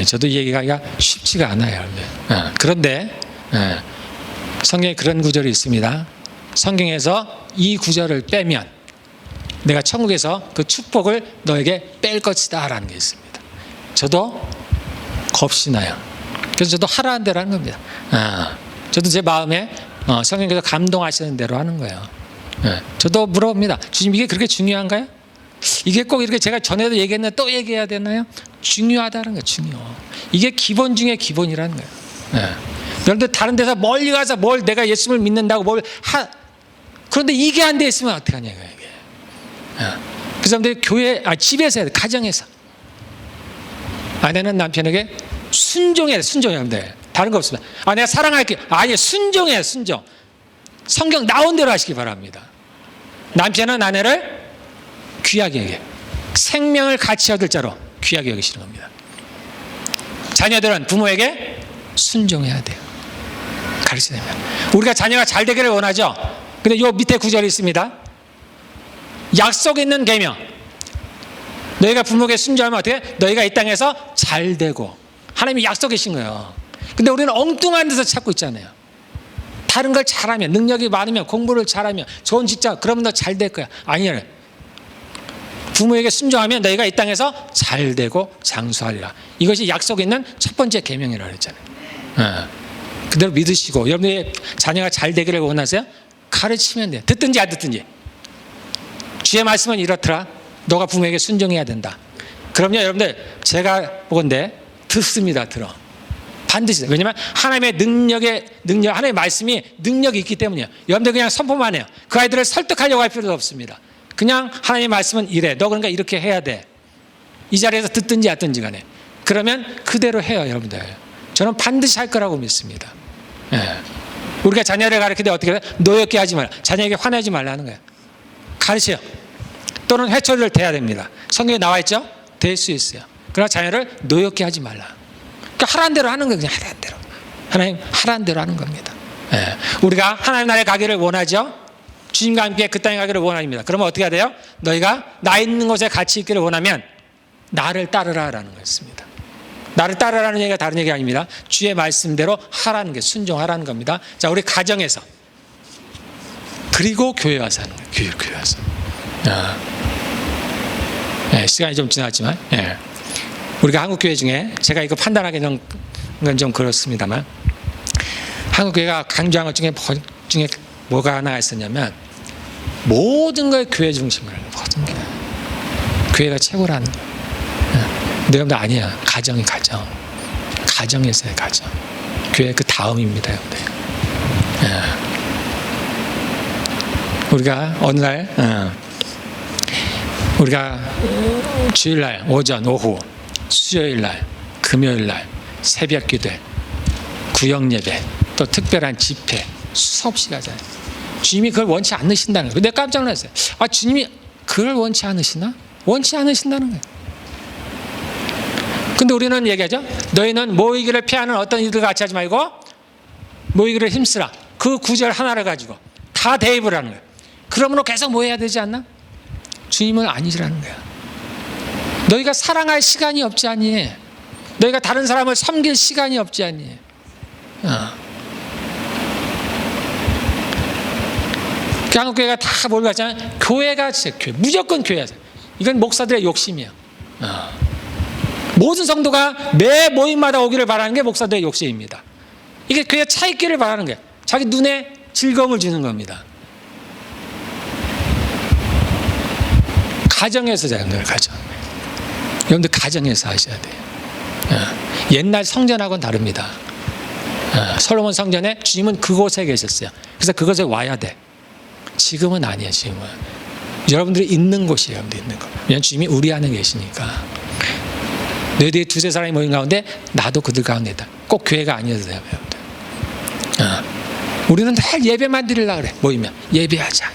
저도 이 얘기가 쉽지가 않아요, 여러분들. 그런데 성경에 그런 구절이 있습니다. 성경에서 이 구절을 빼면 내가 천국에서 그 축복을 너에게 뺄 것이다 라는 게 있습니다. 저도 겁이 나요. 그래서 저도 하라는 대로 하는 겁니다. 저도 제 마음에 성령께서 감동하시는 대로 하는 거예요. 저도 물어봅니다. 주님, 이게 그렇게 중요한가요? 이게 꼭 이렇게 제가 전에도 얘기했는데 또 얘기해야 되나요? 중요하다는 거예요. 중요. 이게 기본 중에 기본이라는 거예요. 여러분들 다른 데서 멀리 가서 뭘 내가 예수를 믿는다고 그런데 이게 안 돼 있으면 어떻게 하냐고요. 이게. 그 사람들이 집에서 해야 돼. 가정에서. 아내는 남편에게 순종해야 돼. 다른 거 없습니다. 내가 사랑할게. 아니, 순종. 성경 나온 대로 하시기 바랍니다. 남편은 아내를 귀하게 여겨. 생명을 같이 얻을 자로 귀하게 여기시는 겁니다. 자녀들은 부모에게 순종해야 돼요. 가르쳐야 됩니다. 우리가 자녀가 잘 되기를 원하죠. 근데 요 밑에 구절이 있습니다. 약속 있는 계명. 너희가 부모에게 순종하면 어떻게? 너희가 이 땅에서 잘 되고. 하나님이 약속이신 거예요. 근데 우리는 엉뚱한 데서 찾고 있잖아요. 다른 걸 잘하면, 능력이 많으면, 공부를 잘하면, 좋은 직장, 그러면 너 잘 될 거야. 아니에요. 부모에게 순종하면 너희가 이 땅에서 잘 되고 장수하리라. 이것이 약속 있는 첫 번째 계명이라고 했잖아요. 그대로 믿으시고, 여러분의 자녀가 잘 되기를 원하세요? 가르치면 돼요. 듣든지 안 듣든지. 주의 말씀은 이렇더라. 너가 부모에게 순종해야 된다. 그럼요, 여러분들 제가 보건대 듣습니다. 들어. 반드시. 왜냐하면 하나님의 하나님의 말씀이 능력이 있기 때문이에요. 여러분들 그냥 선포만 해요. 그 아이들을 설득하려고 할 필요도 없습니다. 그냥 하나님의 말씀은 이래. 너 그러니까 이렇게 해야 돼. 이 자리에서 듣든지 안 듣든지 간에. 그러면 그대로 해요, 여러분들. 저는 반드시 할 거라고 믿습니다. 예. 우리가 자녀를 가르칠 때 어떻게 해요? 노엽게 하지 말라. 자녀에게 화내지 말라는 거예요. 가르쳐요. 또는 회초리를 대야 됩니다. 성경에 나와 있죠? 댈 수 있어요. 그러나 자녀를 노엽게 하지 말라. 그러니까 하라는 대로 하는 거예요. 그냥 하라는 대로. 하나님 하라는 대로 하는 겁니다. 예. 우리가 하나님 나라에 가기를 원하죠? 주님과 함께 그 땅에 가기를 원합니다. 그러면 어떻게 해야 돼요? 너희가 나 있는 곳에 같이 있기를 원하면 나를 따르라라는 거였습니다. 나를 따르라는 얘기가 다른 얘기 아닙니다. 주의 말씀대로 하라는 게 순종하라는 겁니다. 자, 우리 가정에서 그리고 교회 와서 하는 거예요. 교회 와서. 시간이 좀 지났지만 우리가 한국 교회 중에 제가 이거 판단하기는 좀 그렇습니다만 한국 교회가 강조한 것 중에 뭐가 하나 있었냐면 모든 걸 교회 중심으로 모든 게 교회가 최고라는 거예요. 근데 여러분들 아니야. 가정이 가정에서의 가정. 교회 그 다음입니다, 여러분들. 우리가 어느 날 우리가 주일날 오전 오후 수요일날 금요일날 새벽기도 구역예배 또 특별한 집회 수없이 가잖아요. 주님이 그걸 원치 않으신다는 거예요. 내가 깜짝 놀랐어요. 아, 주님이 그걸 원치 않으시나? 원치 않으신다는 거예요. 근데 우리는 얘기하죠. 너희는 모이기를 피하는 어떤 이들 같이 하지 말고 모이기를 힘쓰라. 그 구절 하나를 가지고 다 대입을 하는 거예요. 그러므로 계속 모여야 되지 않나? 주님은 아니시라는 거야. 너희가 사랑할 시간이 없지 않니? 너희가 다른 사람을 섬길 시간이 없지 않니? 한국교회가 다 뭘 가잖아요. 교회가 교회, 무조건 교회야. 이건 목사들의 욕심이에요. 모든 성도가 매 모임마다 오기를 바라는 게 목사들의 욕심입니다. 이게 교회 차 있기를 바라는 거예요. 자기 눈에 즐거움을 주는 겁니다. 가정에서 자는 거예요. 가정. 여러분들 가정에서 하셔야 돼요. 옛날 성전하고는 다릅니다. 솔로몬 성전에 주님은 그곳에 계셨어요. 그래서 그곳에 와야 돼. 지금은 아니에요. 지금은 여러분들이 있는 곳이에요. 여러분들 있는 곳. 왜냐하면 주님이 우리 안에 계시니까. 너희들이 두세 사람이 모인 가운데 나도 그들 가운데 있다. 꼭 교회가 아니어도 돼요. 우리는 늘 예배만 드리려고 그래. 모이면 예배하자.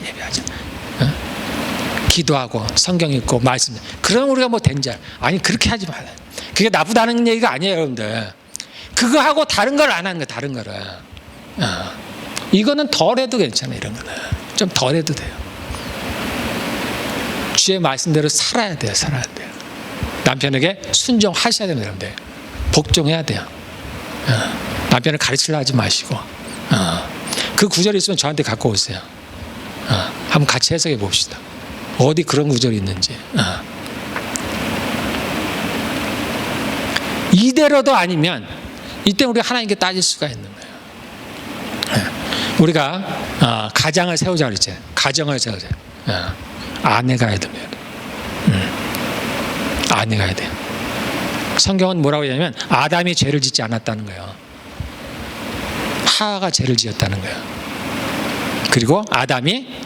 기도하고 성경 읽고 말씀. 그럼 우리가 뭐 된 줄. 아니 그렇게 하지 말아요. 그게 나쁘다는 얘기가 아니에요. 여러분들. 그거 하고 다른 걸 안 하는 거예요. 다른 거를. 이거는 덜 해도 괜찮아요. 이런 거는 좀 덜 해도 돼요. 주의 말씀대로 살아야 돼요. 남편에게 순종하셔야 됩니다. 여러분들. 복종해야 돼요. 남편을 가르치려 하지 마시고 그 구절이 있으면 저한테 갖고 오세요. 한번 같이 해석해 봅시다. 어디 그런 구절이 있는지. 이대로도 아니면 이때 우리가 하나님께 따질 수가 있는 거예요. 우리가 가정을 세우자 그랬잖아요. 가정을 세우자. 아내가 해야 됩니다. 아내가 해야 돼요. 성경은 뭐라고 하냐면 아담이 죄를 짓지 않았다는 거예요. 하와가 죄를 지었다는 거예요. 그리고 아담이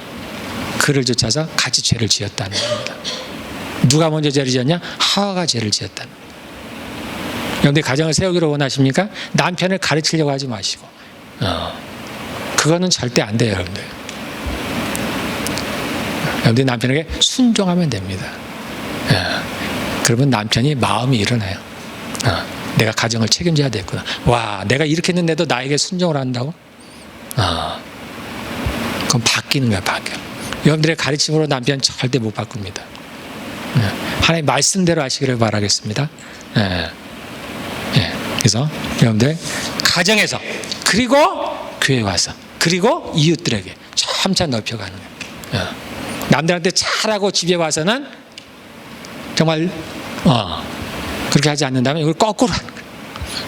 그를 쫓아서 같이 죄를 지었다는 겁니다. 누가 먼저 죄를 지었냐? 하와가 죄를 지었다는 겁니다. 여러분들 가정을 세우기를 원하십니까? 남편을 가르치려고 하지 마시고 그거는 절대 안 돼요. 여러분들 남편에게 순종하면 됩니다. 그러면 남편이 마음이 일어나요. 내가 가정을 책임져야 되겠구나. 와, 내가 이렇게 했는데도 나에게 순종을 한다고? 그건 바뀌는 거야. 바뀌어. 여러분들의 가르침으로 남편 절대 못 바꿉니다. 하나님 말씀대로 하시기를 바라겠습니다. 그래서 여러분들 가정에서 그리고 교회 와서 그리고 이웃들에게 점차 넓혀가는 거예요. 남들한테 잘하고 집에 와서는 정말 그렇게 하지 않는다면 이걸 거꾸로 하는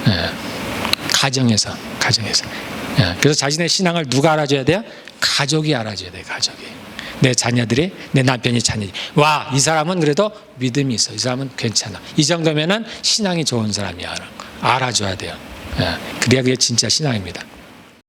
거예요. 가정에서. 그래서 자신의 신앙을 누가 알아줘야 돼요? 가족이 알아줘야 돼요. 가족이. 내 자녀들이, 내 남편이 자녀들이, 와, 이 사람은 그래도 믿음이 있어, 이 사람은 괜찮아, 이 정도면은 신앙이 좋은 사람이야, 알아줘야 돼요. 그래야 그게 진짜 신앙입니다.